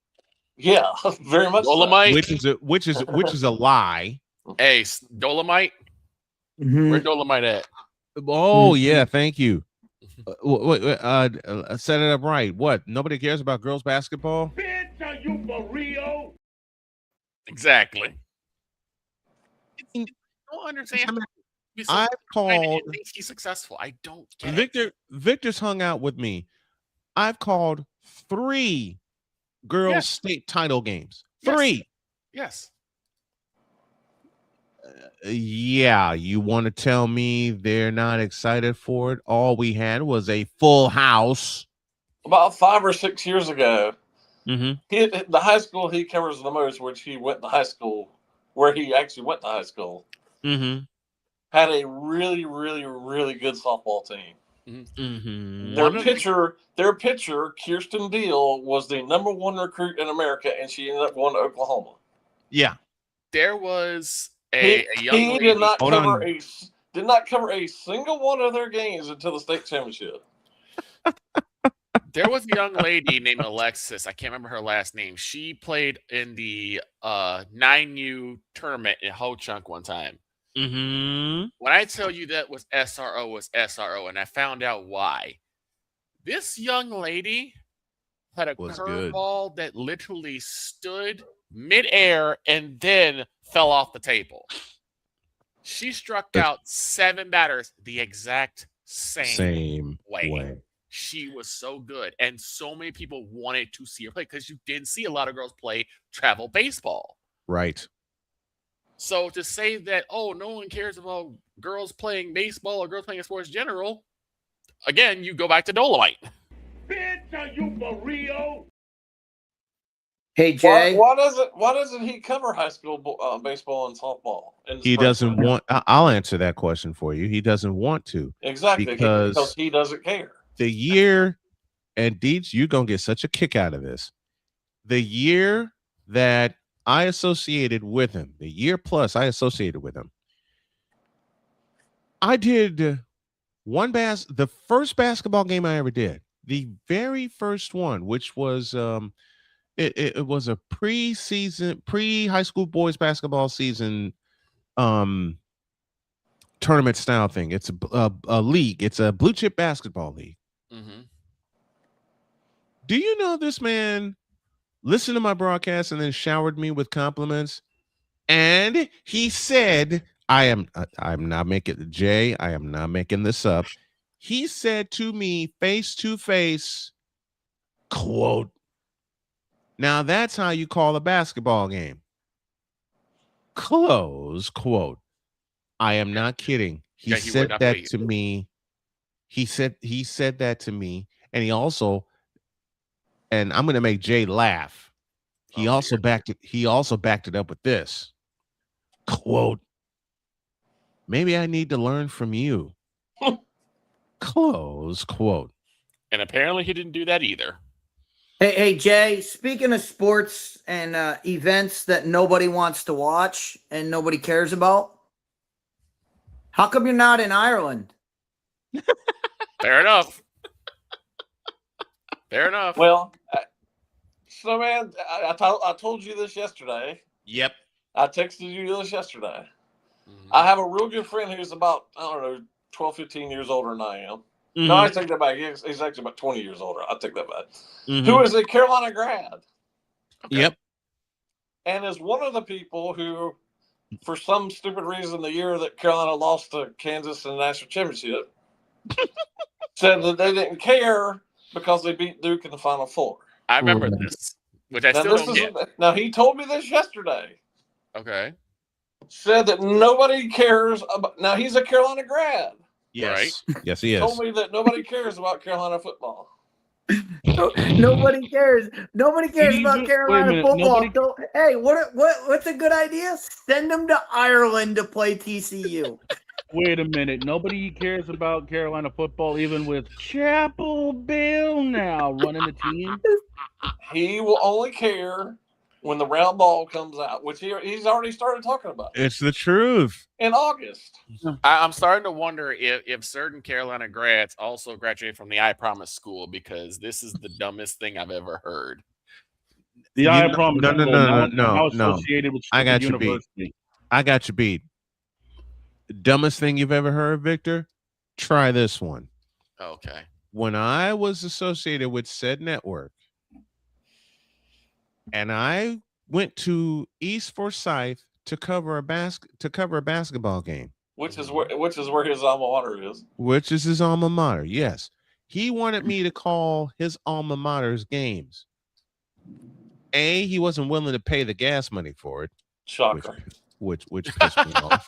Yeah, very much. Dolomite, which is a lie. Hey, Dolomite. Where Dolomite at? Oh yeah, thank you. Set it up right. What? Nobody cares about girls basketball? Bitch, are you for real? Exactly. I don't understand. I've called. He's successful. I don't get it. Victor's hung out with me. I've called 3 girls state title games. 3. Yes. Yeah, you want to tell me they're not excited for it? All we had was a full house. About 5 or 6 years ago, mm-hmm. The high school he covers the most, which he went to high school, where he actually went to high school, mm-hmm. had a really, really, really good softball team. Mm-hmm. Their pitcher, Kirsten Deal, was the #1 recruit in America, and she ended up going to Oklahoma. Yeah, there was a young he lady. did not cover a single one of their games until the state championship. There was a young lady named Alexis. I can't remember her last name. She played in the 9U tournament in Ho Chunk one time. Mm-hmm. When I tell you that was SRO, and I found out why. This young lady had a curveball that literally stood midair and then fell off the table. She struck out 7 batters the exact same way. She was so good, and so many people wanted to see her play because you didn't see a lot of girls play travel baseball. Right. So to say that, no one cares about girls playing baseball or girls playing sports in general, again, you go back to Dolomite. Bitch, are you for real? Hey, Jay. Why doesn't he cover high school baseball and softball? He doesn't want. I'll answer that question for you. He doesn't want to. Exactly, because he doesn't care. The year, and Deets, you're going to get such a kick out of this. The year that I associated with him, the year plus I associated with him, I did the first basketball game I ever did, the very first one, which was it was a pre-high school boys basketball season tournament style thing. It's a league. It's a blue chip basketball league. Mm-hmm. Do you know this man listened to my broadcast and then showered me with compliments? And he said, I'm not making Jay, I am not making this up. He said to me face to face, quote, "Now that's how you call a basketball game." Close quote. I am not kidding. He said that to me. He said that to me, and and I'm going to make Jay laugh. He also backed it up with this quote, "Maybe I need to learn from you." Close quote. And apparently he didn't do that either. Hey, Jay, speaking of sports and events that nobody wants to watch and nobody cares about, how come you're not in Ireland? Fair enough. Fair enough. Well, Snowman, I told you this yesterday. Yep. I texted you this yesterday. Mm-hmm. I have a real good friend who's about, 12, 15 years older than I am. Mm-hmm. No, I take that back. He's actually about 20 years older. I take that back. Mm-hmm. Who is a Carolina grad. Okay. Yep. And is one of the people who, for some stupid reason, the year that Carolina lost to Kansas in the national championship, said that they didn't care because they beat Duke in the Final Four. I remember this, which I still don't get. Now, he told me this yesterday. Okay. Said that nobody cares about. Now, he's a Carolina grad. Yes. Right? Yes, he is. Told me that nobody cares about Carolina football. Nobody cares. Nobody cares about Carolina football. Hey, what's a good idea? Send them to Ireland to play TCU. Wait a minute. Nobody cares about Carolina football, even with Chapel Bill now running the team. He will only care when the round ball comes out, which he's already started talking about. It's the truth. In August. I'm starting to wonder if certain Carolina grads also graduate from the I Promise school, because this is the dumbest thing I've ever heard. The I promise. No. Associated with I got stupid you university. beat. I got you beat. Dumbest thing you've ever heard, Victor? Try this one. Okay. When I was associated with said network, and I went to East Forsyth to cover a basketball game, which is where his alma mater is. Which is his alma mater. Yes, he wanted me to call his alma mater's games. He wasn't willing to pay the gas money for it. Shocker. Which pissed me off.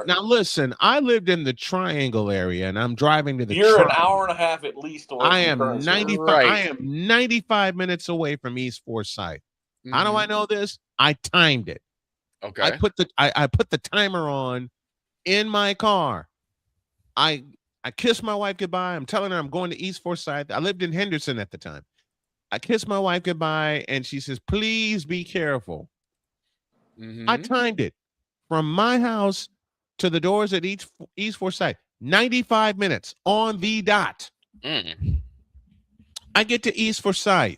Now listen, I lived in the Triangle area, and I'm driving to the. You're an hour and a half at least away. I am 95. Right. I am 95 minutes away from East Forsyth. How do I know this? I timed it. Okay. I put the timer on in my car. I kissed my wife goodbye. I'm telling her I'm going to East Forsyth. I lived in Henderson at the time. I kissed my wife goodbye, and she says, "Please be careful." I timed it. From my house to the doors at East Forsyth, 95 minutes on the dot. I get to East Forsyth.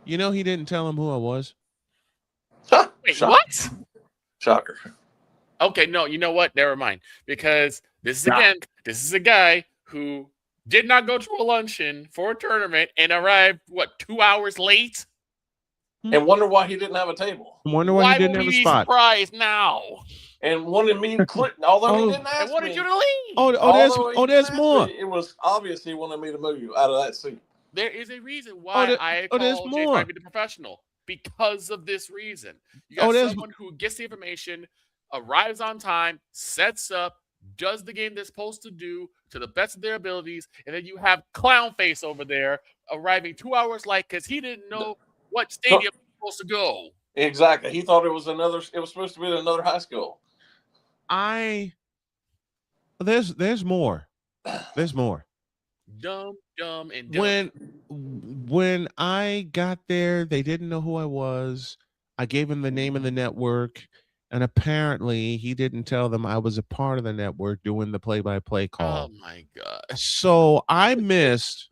You know, he didn't tell him who I was. Wait, what? Shocker. Okay, no, you know what? Never mind. Because this is a guy who did not go to a luncheon for a tournament and arrived, 2 hours late? And wonder why he didn't have a table. Wonder why he didn't have a spot. Surprised now. And wanted me to click, although he didn't ask and wanted me. you to leave. There's more. It was obvious he wanted me to move you out of that seat. There is a reason why I call J5 the professional. Because of this reason. You got someone who gets the information, arrives on time, sets up, does the game they're supposed to do to the best of their abilities, and then you have Clownface over there arriving 2 hours late because he didn't know what stadium was supposed to go. Exactly. He thought it was supposed to be another high school. There's more. There's more. Dumb, and dumb. When I got there, they didn't know who I was. I gave him the name of the network, and apparently he didn't tell them I was a part of the network doing the play-by-play call. Oh my God. So I missed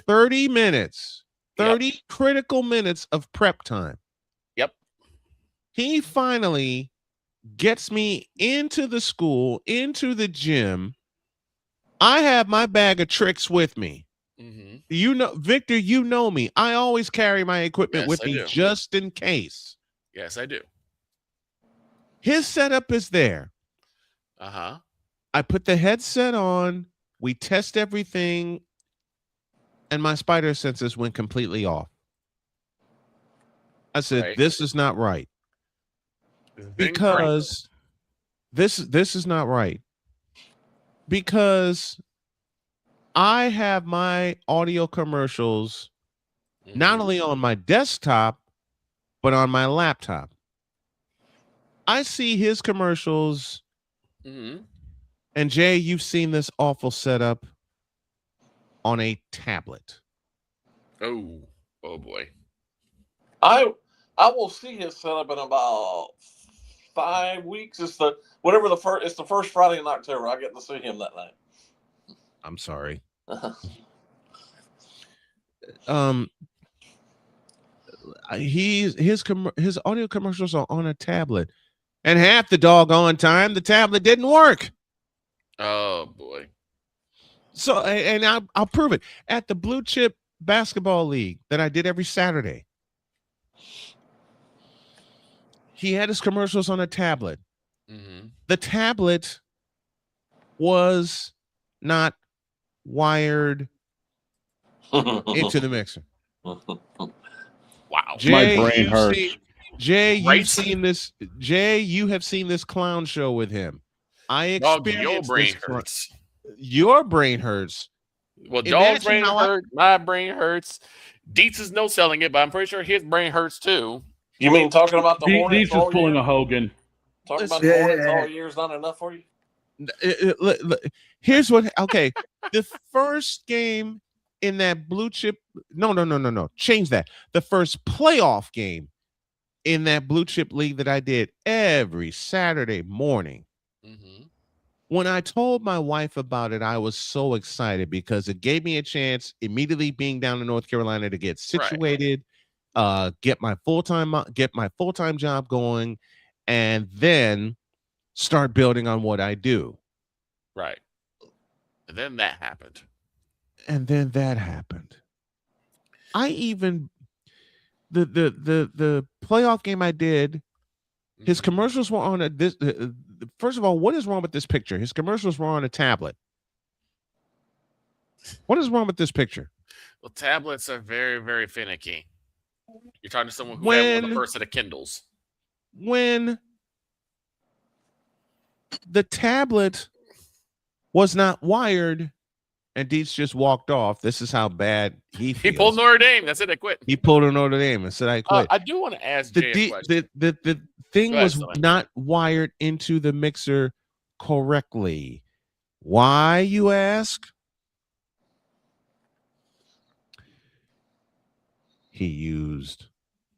30 minutes. 30 critical minutes of prep time. Yep. He finally gets me into the school, into the gym. I have my bag of tricks with me. You know, Victor, you know me. I always carry my equipment with me just in case. Yes, I do. His setup is there. I put the headset on. We test everything. And my spider senses went completely off. I said, this is not right. Because this is not right. Because I have my audio commercials not only on my desktop, but on my laptop. I see his commercials. And Jay, you've seen this awful setup on a tablet. Oh boy. I will see his setup in about 5 weeks. It's the first Friday in October. I get to see him that night. I'm sorry. His audio commercials are on a tablet, and half the doggone time the tablet didn't work. Oh boy. So, and I'll prove it at the Blue Chip Basketball League that I did every Saturday. He had his commercials on a tablet. The tablet was not wired into the mixer. Wow. Jay, my brain hurts. You've seen this. Jay, you have seen this clown show with him. I experienced your brain hurts. Your brain hurts. Well, Dog's brain hurts. My brain hurts. Dietz is no selling it, but I'm pretty sure his brain hurts too. You mean talking about the Hornets? Dietz is pulling a Hogan. Talking about the Hornets all year is not enough for you? Here's what. Okay, the first game in that Blue Chip. No. Change that. The first playoff game in that Blue Chip League that I did every Saturday morning. When I told my wife about it, I was so excited because it gave me a chance, immediately being down in North Carolina, to get situated, get my full-time job going, and then start building on what I do. Right. And then that happened. I even the playoff game I did, his commercials were on this. First of all, what is wrong with this picture? His commercials were on a tablet. What is wrong with this picture? Well, tablets are very, very finicky. You're talking to someone who had one of the first set of Kindles. When the tablet was not wired and Dietz just walked off, this is how bad he feels. He pulled Notre Dame. That's it. I quit. He pulled a Notre Dame and said, I quit. I do want to ask Jay a question. The thing Go ahead, was Snowman. not wired into the mixer correctly. Why, you ask? He used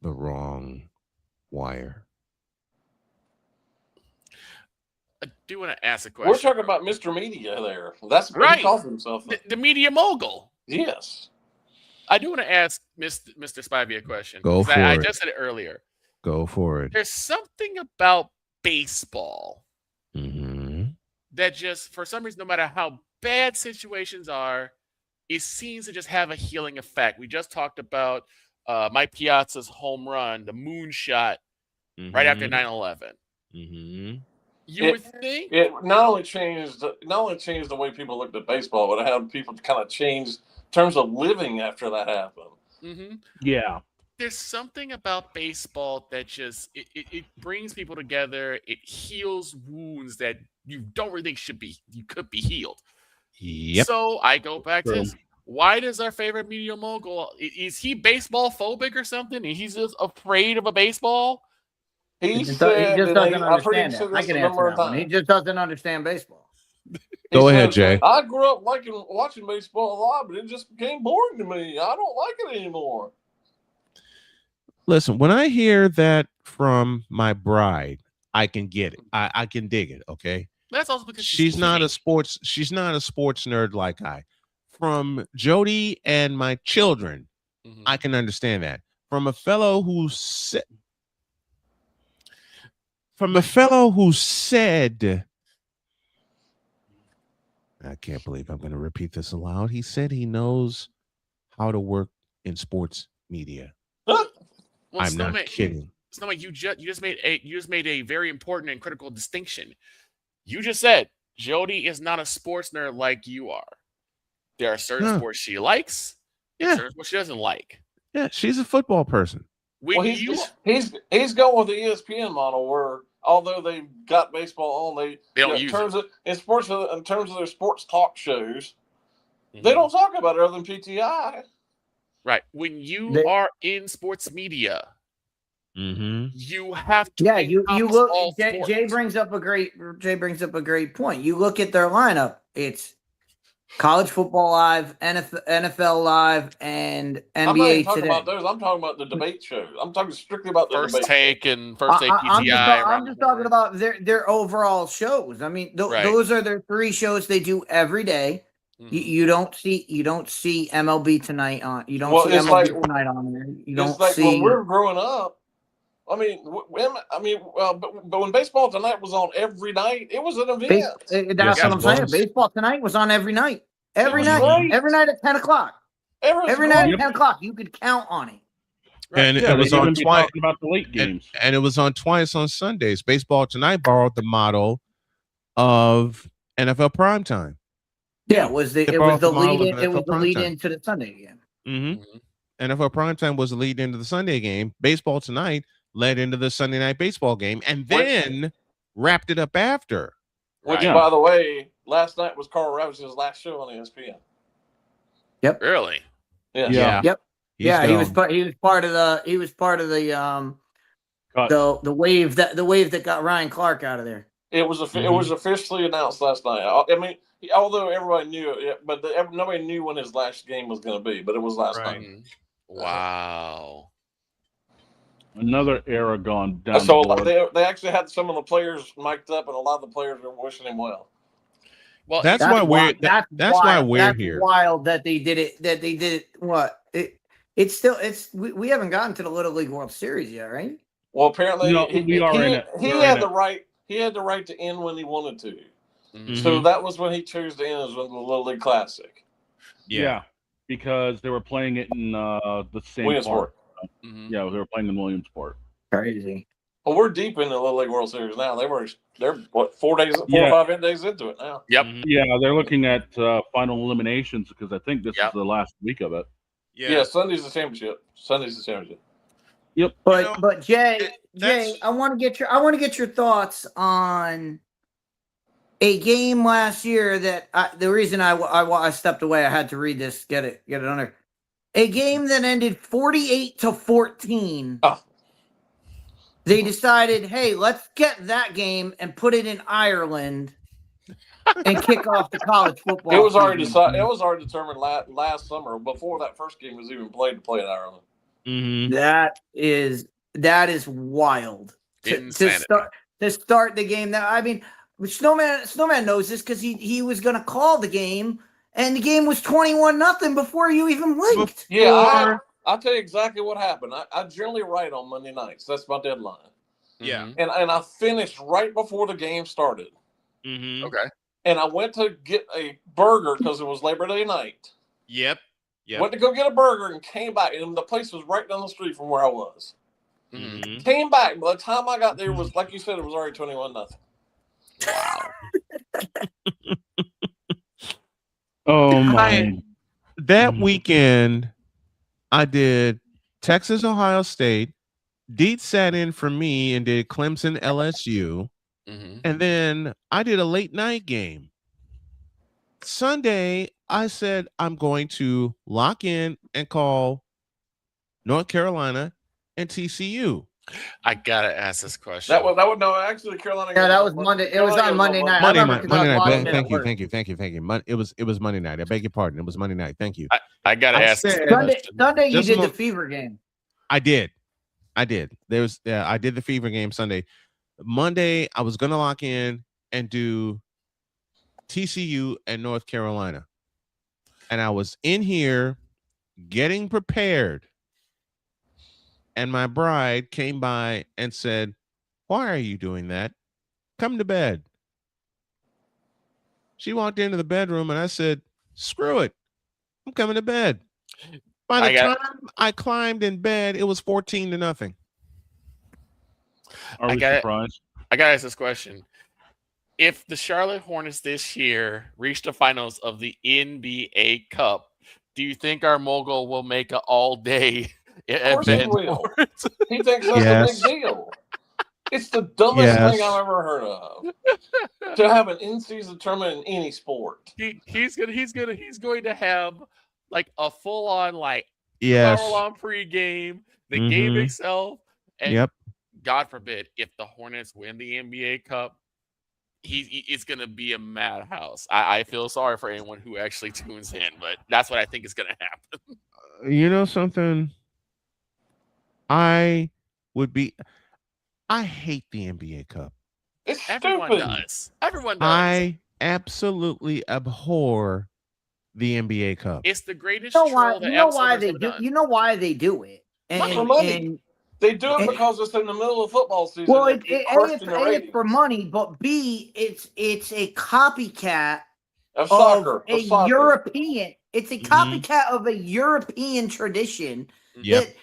the wrong wire. I do want to ask a question. We're talking about Mr. Media there. That's what Right. he calls himself. The media mogul. Yes. I do want to ask Mr. Spivey a question. Go for I it. just said it earlier. Go for it. There's something about baseball Mm-hmm. that just, for some reason, no matter how bad situations are, it seems to just have a healing effect. We just talked about Mike Piazza's home run, the moonshot, right after 9/11. Mm-hmm. You would think it not only changed the way people looked at baseball, but it had people kind of change in terms of living after that happened. Mm-hmm. Yeah. There's something about baseball that just it brings people together. It heals wounds that you don't really think could be healed. Yep. So I go back to this. Why does our favorite media mogul, is he baseball phobic or something? And he's just afraid of a baseball? He just doesn't understand it. I can answer that one. He just doesn't understand baseball. Go ahead, Jay. I grew up watching baseball a lot, but it just became boring to me. I don't like it anymore. Listen, when I hear that from my bride, I can get it. I can dig it. Okay. That's also because she's not a sports nerd like I. From Jody and my children, I can understand that. From a fellow who said, I can't believe I'm going to repeat this aloud. He said he knows how to work in sports media. Well, I'm not kidding. Snowman, you just made a very important and critical distinction. You just said Jody is not a sports nerd like you are. There are certain sports she likes, certain sports she doesn't like. Yeah, she's a football person. He's going with the ESPN model where although they've got baseball on, they don't use it. In terms of their sports talk shows, they don't talk about it other than PTI. Right. When you are in sports media, you have to. Yeah, you look. Jay brings up a great point. You look at their lineup. It's College Football Live, NFL Live, and NBA I'm not even talking Today. about those. I'm talking about the debate shows. I'm talking strictly about the First debate Take shows. and First Take PTI. I'm just talking about their overall shows. I mean, those are their 3 shows they do every day. You don't see MLB Tonight on. You don't see MLB Tonight on there. You don't see. When we're growing up. I mean, but when Baseball Tonight was on every night, it was an event. That's what I'm saying. Baseball Tonight was on every night. Every night at 10 o'clock. Every night at 10 o'clock. You could count on it. And it was on twice about the late games. And it was on twice on Sundays. Baseball Tonight borrowed the model of NFL Primetime. Yeah, it was the lead into the Sunday game. NFL Primetime was the lead into the Sunday game. Baseball Tonight led into the Sunday night baseball game, and then wrapped it up after. Which, by the way, last night was Carl Ravage's last show on ESPN. Yep. Really? Yeah. Yep. He was part of the wave that got Ryan Clark out of there. It was officially announced last night. I mean, although everybody knew it, but nobody knew when his last game was going to be. But it was last night. Wow. Another era gone down. So they actually had some of the players mic'd up, and a lot of the players were wishing him well. Well, that's why we're That's why we're that's here. wild that they did it. That they did it. What? It's still. We haven't gotten to the Little League World Series yet, right? Well, apparently No, we are in it. He had the right. He had the right to end when he wanted to. Mm-hmm. So that was when he chose to end, as with the Little League Classic. Yeah, because they were playing it in the same Williamsport. park. Yeah, they were playing in Williamsport. Crazy. Well, we're deep in the Little League World Series now. They're what 4 or 5 days into it now. Yep. Yeah, they're looking at final eliminations because I think this is the last week of it. Yeah, Sunday's the championship. Yep. But Jay, I want to get your thoughts on a game last year that the reason I stepped away, I had to read this, get it on there. A game that ended 48-14. Oh. They decided, hey, let's get that game and put it in Ireland and kick off the college football. It was already season. decided. It was already determined last summer before that first game was even played to play in Ireland. Mm-hmm. That is wild to start the game. That I mean, Snowman knows this because he was going to call the game, and the game was 21-0 before you even blinked. Yeah, I'll tell you exactly what happened. I generally write on Monday nights. That's my deadline. Yeah, and I finished right before the game started. Mm-hmm. Okay. And I went to get a burger because it was Labor Day night. Yep. Went to go get a burger and came back, and the place was right down the street from where I was. Mm-hmm. Came back. By the time I got there, it was like you said, it was already 21-0. Wow. Oh my! That weekend, I did Texas, Ohio State. Deet sat in for me and did Clemson, LSU. Mm-hmm. And then I did a late night game. Sunday, I said I'm going to lock in and call North Carolina and TCU. I gotta ask this question. That was no, actually Carolina. Yeah, that was Monday. It was on Monday night. Monday night. Thank you. It was Monday night. I beg your pardon. It was Monday night. Thank you. I gotta ask. Sunday you did the Fever game. I did. I did the Fever game Sunday. Monday, I was gonna lock in and do TCU and North Carolina, and I was in here getting prepared, and my bride came by and said, "Why are you doing that? Come to bed." She walked into the bedroom, and I said, "Screw it, I'm coming to bed." By the time I climbed in bed, it was 14-0. Are we surprised? I gotta ask this question. If the Charlotte Hornets this year reach the finals of the NBA Cup, do you think our mogul will make an all-day event? He thinks that's a big deal. It's the dumbest thing I've ever heard of. To have an in-season tournament in any sport. He's going to have like a full-on power-on pregame, the game itself, and God forbid if the Hornets win the NBA Cup, it's going to be a madhouse. I feel sorry for anyone who actually tunes in, but that's what I think is going to happen. You know something? I hate the NBA Cup. Everyone does. I absolutely abhor the NBA Cup. It's the greatest You know why they do it? Not for money. They do it because it's in the middle of football season. Well, it's for money, but B, it's a copycat of soccer. European. It's a copycat of a European tradition. Yep. That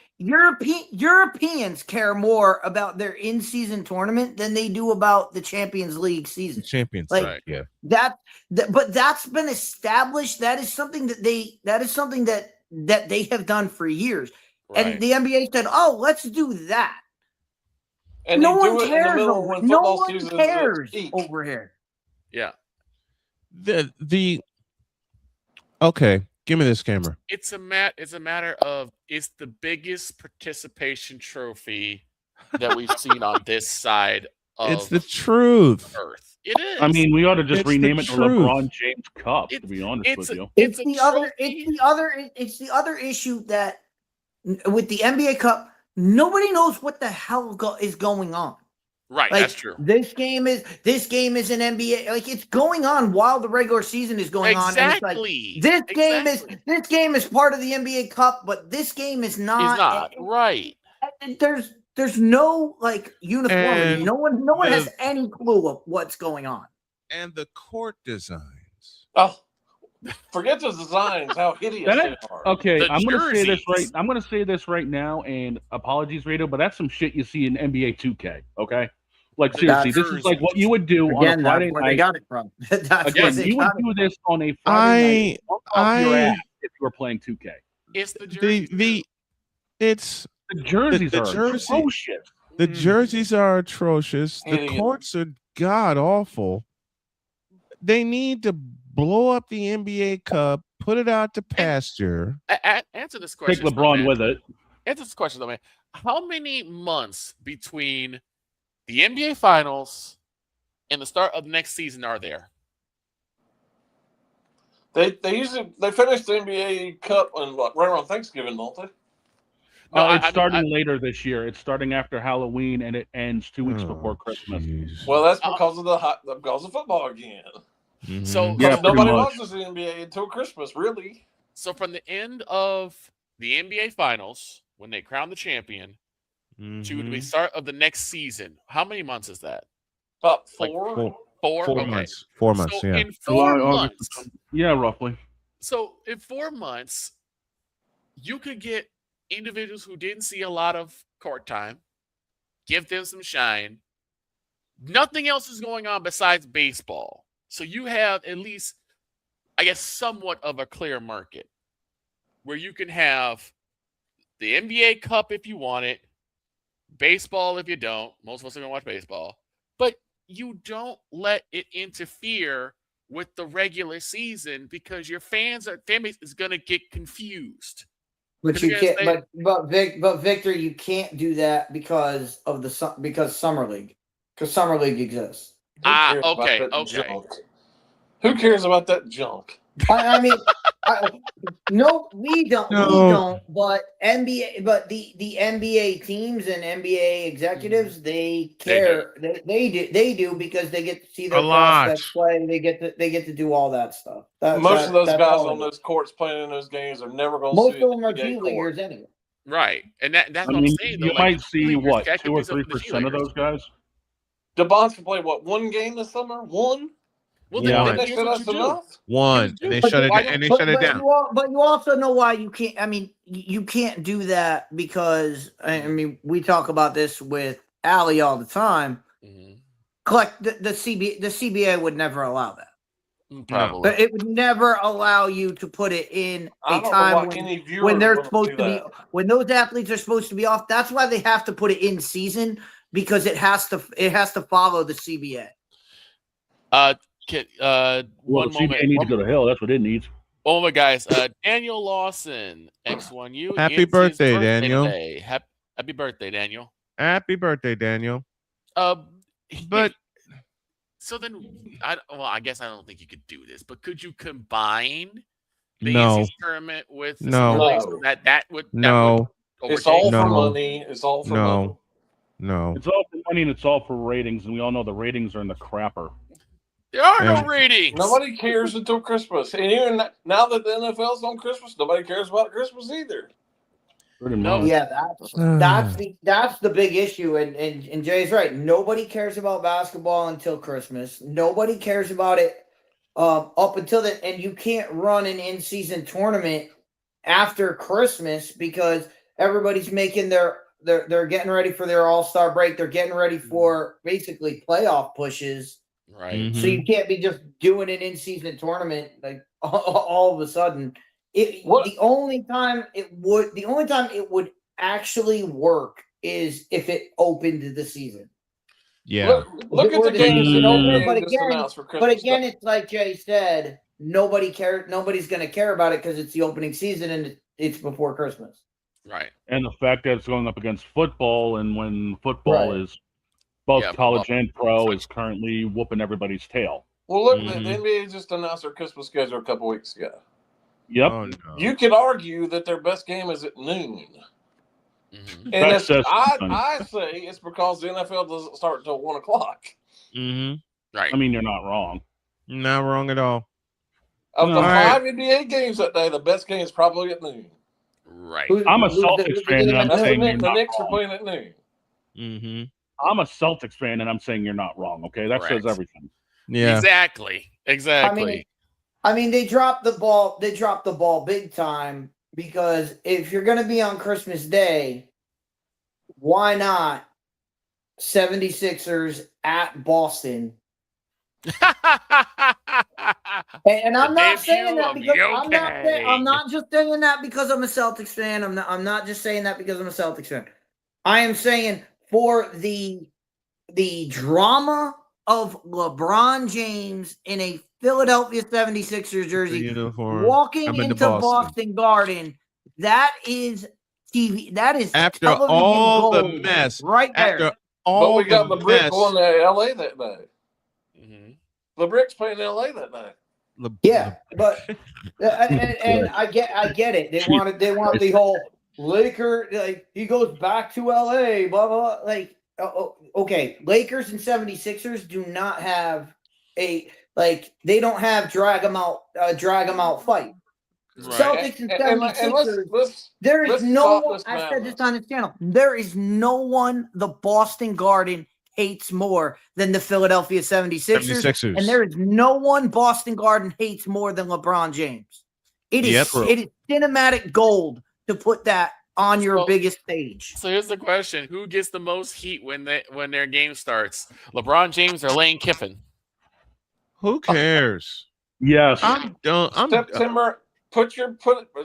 Europeans care more about their in-season tournament than they do about the Champions League season. Right? Yeah. But that's been established. That is something that they have done for years. Right. And the NBA said, "Oh, let's do that." And no one cares. No one cares over here. Yeah. Okay. Give me this camera. It's a matter of it's the biggest participation trophy that we've seen on this side of it's the truth. Earth. It is. I mean, we ought to just rename it the LeBron James Cup. To be honest with you, it's the other issue that with the NBA Cup, nobody knows what the hell is going on. Right, Like, that's true. This game is an NBA. Like, it's going on while the regular season is going on, and it's like this game is part of the NBA Cup, but this game is not. It's not right. There's no like uniformity. And no one has any clue of what's going on. And the court designs. Oh, forget the designs. How hideous they are. Okay, I'm going to say this right now, and apologies, Radio, but that's some shit you see in NBA 2K. Okay, like seriously, this is like what you would do on a Friday night. Where they got it from. Again, you would do this on a Friday night off your ass if you were playing 2K. It's the jersey. The jerseys are atrocious. The jerseys are atrocious. The courts are god awful. They need to blow up the NBA Cup, put it out to pasture. Answer this question. Take LeBron with it. Answer this question, though, man. How many months between the NBA Finals and the start of the next season are there? They finish the NBA Cup on right around Thanksgiving, don't they? It's starting later this year. It's starting after Halloween, and it ends 2 weeks before Christmas. Well, that's because of football again. Mm-hmm. So nobody watches the NBA until Christmas, really. So from the end of the NBA Finals, when they crown the champion, to the start of the next season, how many months is that? About four. Like four okay. months. 4 months. So yeah. in 4 months. Yeah, roughly. So in 4 months, you could get individuals who didn't see a lot of court time, give them some shine. Nothing else is going on besides baseball. So you have at least, I guess, somewhat of a clear market where you can have the NBA Cup if you want it, baseball if you don't. Most of us are going to watch baseball. But you don't let it interfere with the regular season because your fan base is going to get confused. But you can't. But Victor, you can't do that because Summer League, because Summer League exists. Okay. Who cares about that junk? I mean, no, we don't. No. We don't. But the NBA teams and NBA executives, they care. They do because they get to see their prospects play. And they get to do all that stuff. Most of those guys on those courts playing in those games are never going to see. Most of them are G leaguers anyway. Right, and that's what I'm saying. You might see what 2 or 3% of those guys. DeBon's can play one game this summer. One. Well, then they shut us enough. One, and they shut it down. But you also know why you can't. I mean, you can't do that because I mean we talk about this with Allie all the time. Collect the CBA would never allow that. Probably. But it would never allow you to put it in a time when they're supposed to be when those athletes are supposed to be off. That's why they have to put it in season because it has to follow the CBA. One moment. CBA needs to go to hell. That's what it needs. Oh my guys, Daniel Lawson, X1U. Happy birthday, Daniel. Happy birthday, Daniel. Happy birthday, Daniel. But so then, I guess I don't think you could do this, but could you combine the No. tournament with the No. that would It's all for money. It's all for money. No. It's all for money and it's all for ratings, and we all know the ratings are in the crapper. There are no ratings. Nobody cares until Christmas, and even now that the NFL's on Christmas, nobody cares about Christmas either. No. Yeah, that's the big issue, and Jay's right. Nobody cares about basketball until Christmas. Nobody cares about it up until that, and you can't run an in-season tournament after Christmas because everybody's making they're getting ready for their All-Star break. They're getting ready for basically playoff pushes. Right. So you can't be just doing an in-season tournament like all of a sudden. The only time it would actually work is if it opened the season. Yeah. Look at the games but again, it's like Jay said, nobody cares. Nobody's going to care about it because it's the opening season and it's before Christmas. Right. And the fact that it's going up against football, and when football is both college and pro is currently whooping everybody's tail. Well, look, the NBA just announced their Christmas schedule a couple weeks ago. Yep. Oh, no. You could argue that their best game is at noon. Mm-hmm. And That's just I say it's because the NFL doesn't start until 1 o'clock. Mm-hmm. Right. I mean, you're not wrong. Not wrong at all. Of No. the All 5 NBA games that day, the best game is probably at noon. Right. I'm a Celtics fan, and I'm That's saying the you're not Knicks are wrong. playing at noon. Mm-hmm. I'm a Celtics fan, and I'm saying you're not wrong. Okay, that Correct. says everything. Yeah. Exactly. I mean, they dropped the ball. They dropped the ball big time because if you're going to be on Christmas Day, why not 76ers at Boston? And I'm not saying that because I'm not just saying that because I'm a Celtics fan. I'm not just saying that because I'm a Celtics fan. I am saying for the drama of LeBron James in a Philadelphia 76ers jersey uniform, walking into Boston Garden, that is TV. That is after television all the gold mess right there. After all but we got the the Brick mess. going to LA that day. Mm-hmm. The Brick's playing in LA that night. Yeah, but and I get it. They want the whole Laker, like he goes back to LA, blah blah. Like okay, Lakers and 76ers do not have they don't have drag them out fight. Right. Celtics and 76ers. There is no one. I said this on this channel. There is no one the Boston Garden hates more than the Philadelphia 76ers. And there is no one Boston Garden hates more than LeBron James. It is cinematic gold to put that on your biggest stage. So here's the question: who gets the most heat when their game starts? LeBron James or Lane Kiffin? Who cares? Yes. I'm done. September.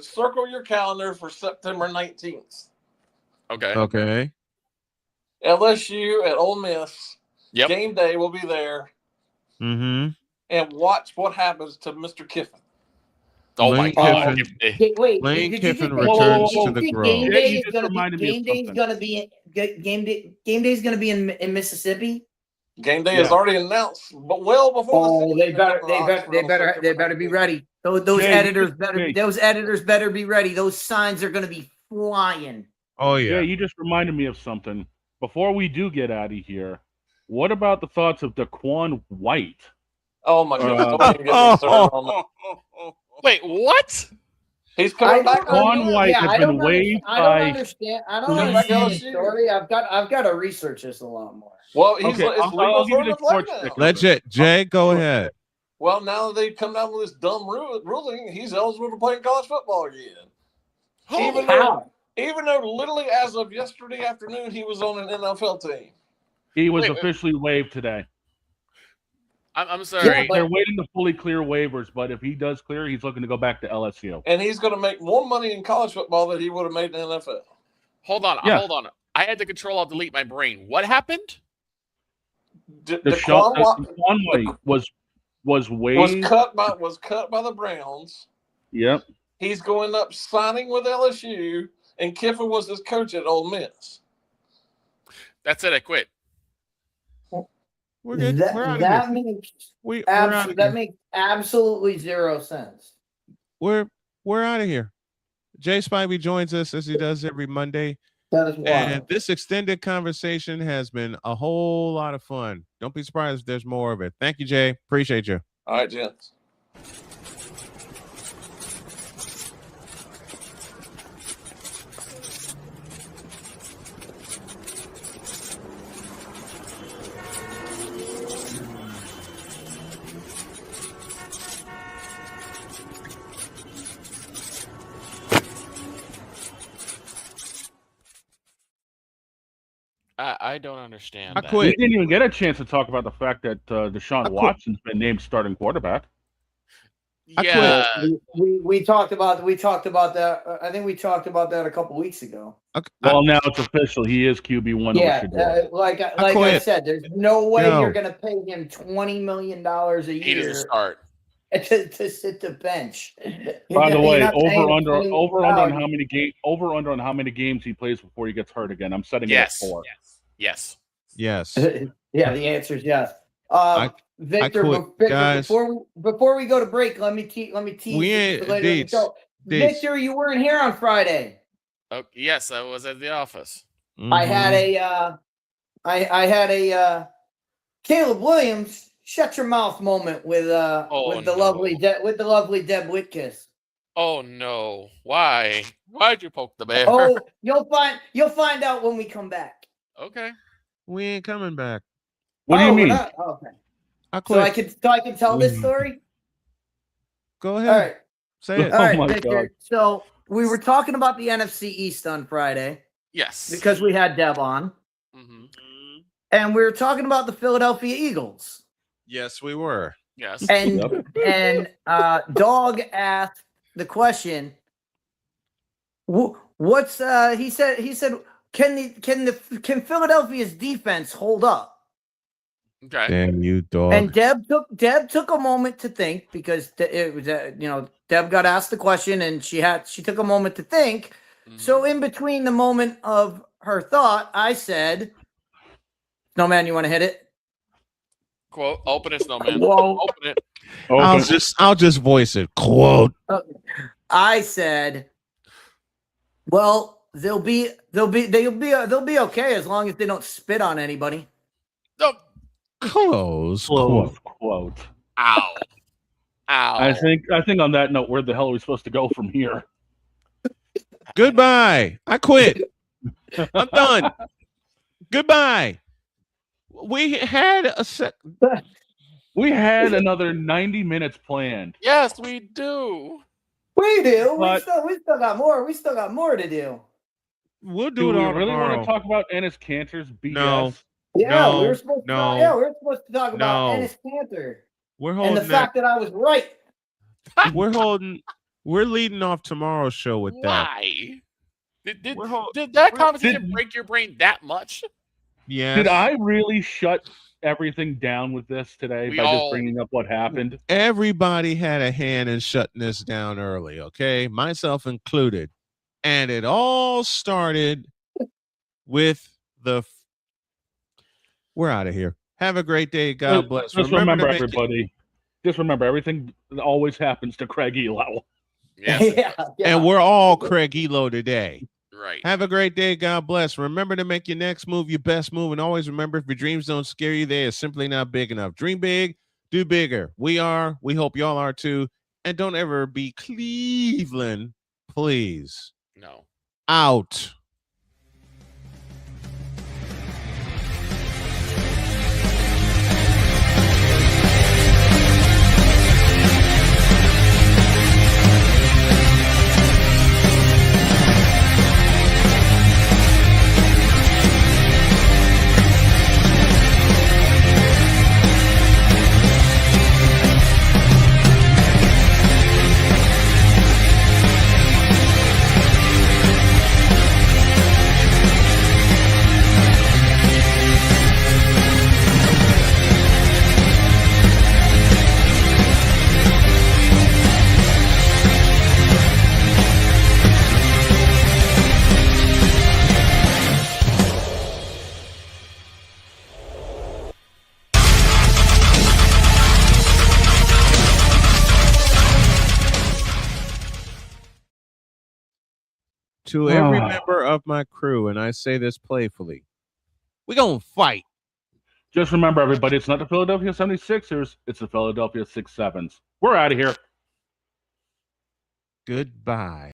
Circle your calendar for September 19th. Okay. Okay. LSU at Ole Miss. Yep. Game day will be there. Mm-hmm. And watch what happens to Mr. Kiffin. Oh my God! Wait, Lane Kiffin returns to the Grove. Game day is going to be in Mississippi. Game day is already announced, but well before. They better be ready. Those editors better be ready. Those signs are going to be flying. Oh yeah. Yeah, you just reminded me of something. Before we do get out of here, what about the thoughts of Daquan White? Oh my God! Wait, what? He's coming back. Daquan White has been waived by. I don't understand the story. I've got to research this a lot more. Well, he's Okay, I'll give you the sports now. Legit, Jay, go ahead. Well, now that they've come down with this dumb ruling, he's eligible to play in college football again. Even though literally as of yesterday afternoon, he was on an NFL team. He was officially waived today. I'm sorry. They're waiting to fully clear waivers, but if he does clear, he's looking to go back to LSU. And he's going to make more money in college football than he would have made in the NFL. Hold on. I had to control-alt-delete my brain. What happened? Daquan White was waived. Was cut by the Browns. Yep. He's going up signing with LSU, and Kiffin was his coach at Ole Miss. That's it. I quit. We're good. That makes absolutely zero sense. We're out of here. Jay Spivey joins us as he does every Monday. That is wild. And this extended conversation has been a whole lot of fun. Don't be surprised if there's more of it. Thank you, Jay. Appreciate you. All right, gents. I don't understand. I that. quit. We didn't even get a chance to talk about the fact that Deshaun Watson's been named starting quarterback. Yeah, we talked about that. I think we talked about that a couple weeks ago. Okay. Well, now it's official. He is QB1. Yeah, like I said, there's no way you're going to pay him $20 million a year. He doesn't start. To sit the bench. By the way, over under on how many games he plays before he gets hurt again. I'm setting it at 4. Yes. Yeah, the answer is yes. Victor, guys. before we go to break, let me tease. Victor, you weren't here on Friday. Oh, yes, I was at the office. I had a I had a Caleb Williams shut your mouth moment with the lovely Deb Whitkiss. Oh no! Why? Why'd you poke the bear? Oh, you'll find out when we come back. Okay. We ain't coming back. What do you mean? Okay. I So I can tell this story. Go ahead. All right. Say it. All right, my Victor. God. So we were talking about the NFC East on Friday. Yes. Because we had Deb on. Mm-hmm. And we were talking about the Philadelphia Eagles. Yes, we were. Yes. And Dog asked the question. What's he said? Can Philadelphia's defense hold up? Okay. Damn you, dog. And Deb took a moment to think because it was Deb got asked the question and she took a moment to think. Mm-hmm. So in between the moment of her thought, I said, "Snowman, you want to hit it?" Quote. Open it, Snowman. Quote. Open it. I'll just voice it. Quote. I said, "Well, they'll be okay as long as they don't spit on anybody." No. Close quote. Ow. I think on that note, where the hell are we supposed to go from here? Goodbye. I quit. I'm done. Goodbye. We had We had another 90 minutes planned. Yes, we do. We do. But- we still got more. We still got more to do. We'll Do do we it all really tomorrow. want to talk about Ennis Cantor's BS? No. Yeah, we were supposed to. no. Yeah, we were supposed to talk about No. Ennis Cantor We're and holding the fact that I was right. We're leading off tomorrow's show with that. Why? Did that conversation break your brain that much? Yes. Did I really shut everything down with this today by just bringing up what happened? Everybody had a hand in shutting this down early, okay? Myself included. And it all started with we're out of here. Have a great day. God bless. Just remember everybody. Just remember, everything always happens to Craig Elo. Yes. And we're all Craig Elo today. Right. Have a great day. God bless. Remember to make your next move your best move. And always remember, if your dreams don't scare you, they are simply not big enough. Dream big, do bigger. We hope y'all are too. And don't ever be Cleveland, please. No. Out. To every member of my crew, and I say this playfully, we're going to fight. Just remember, everybody, it's not the Philadelphia 76ers, it's the Philadelphia 67s. We're out of here. Goodbye.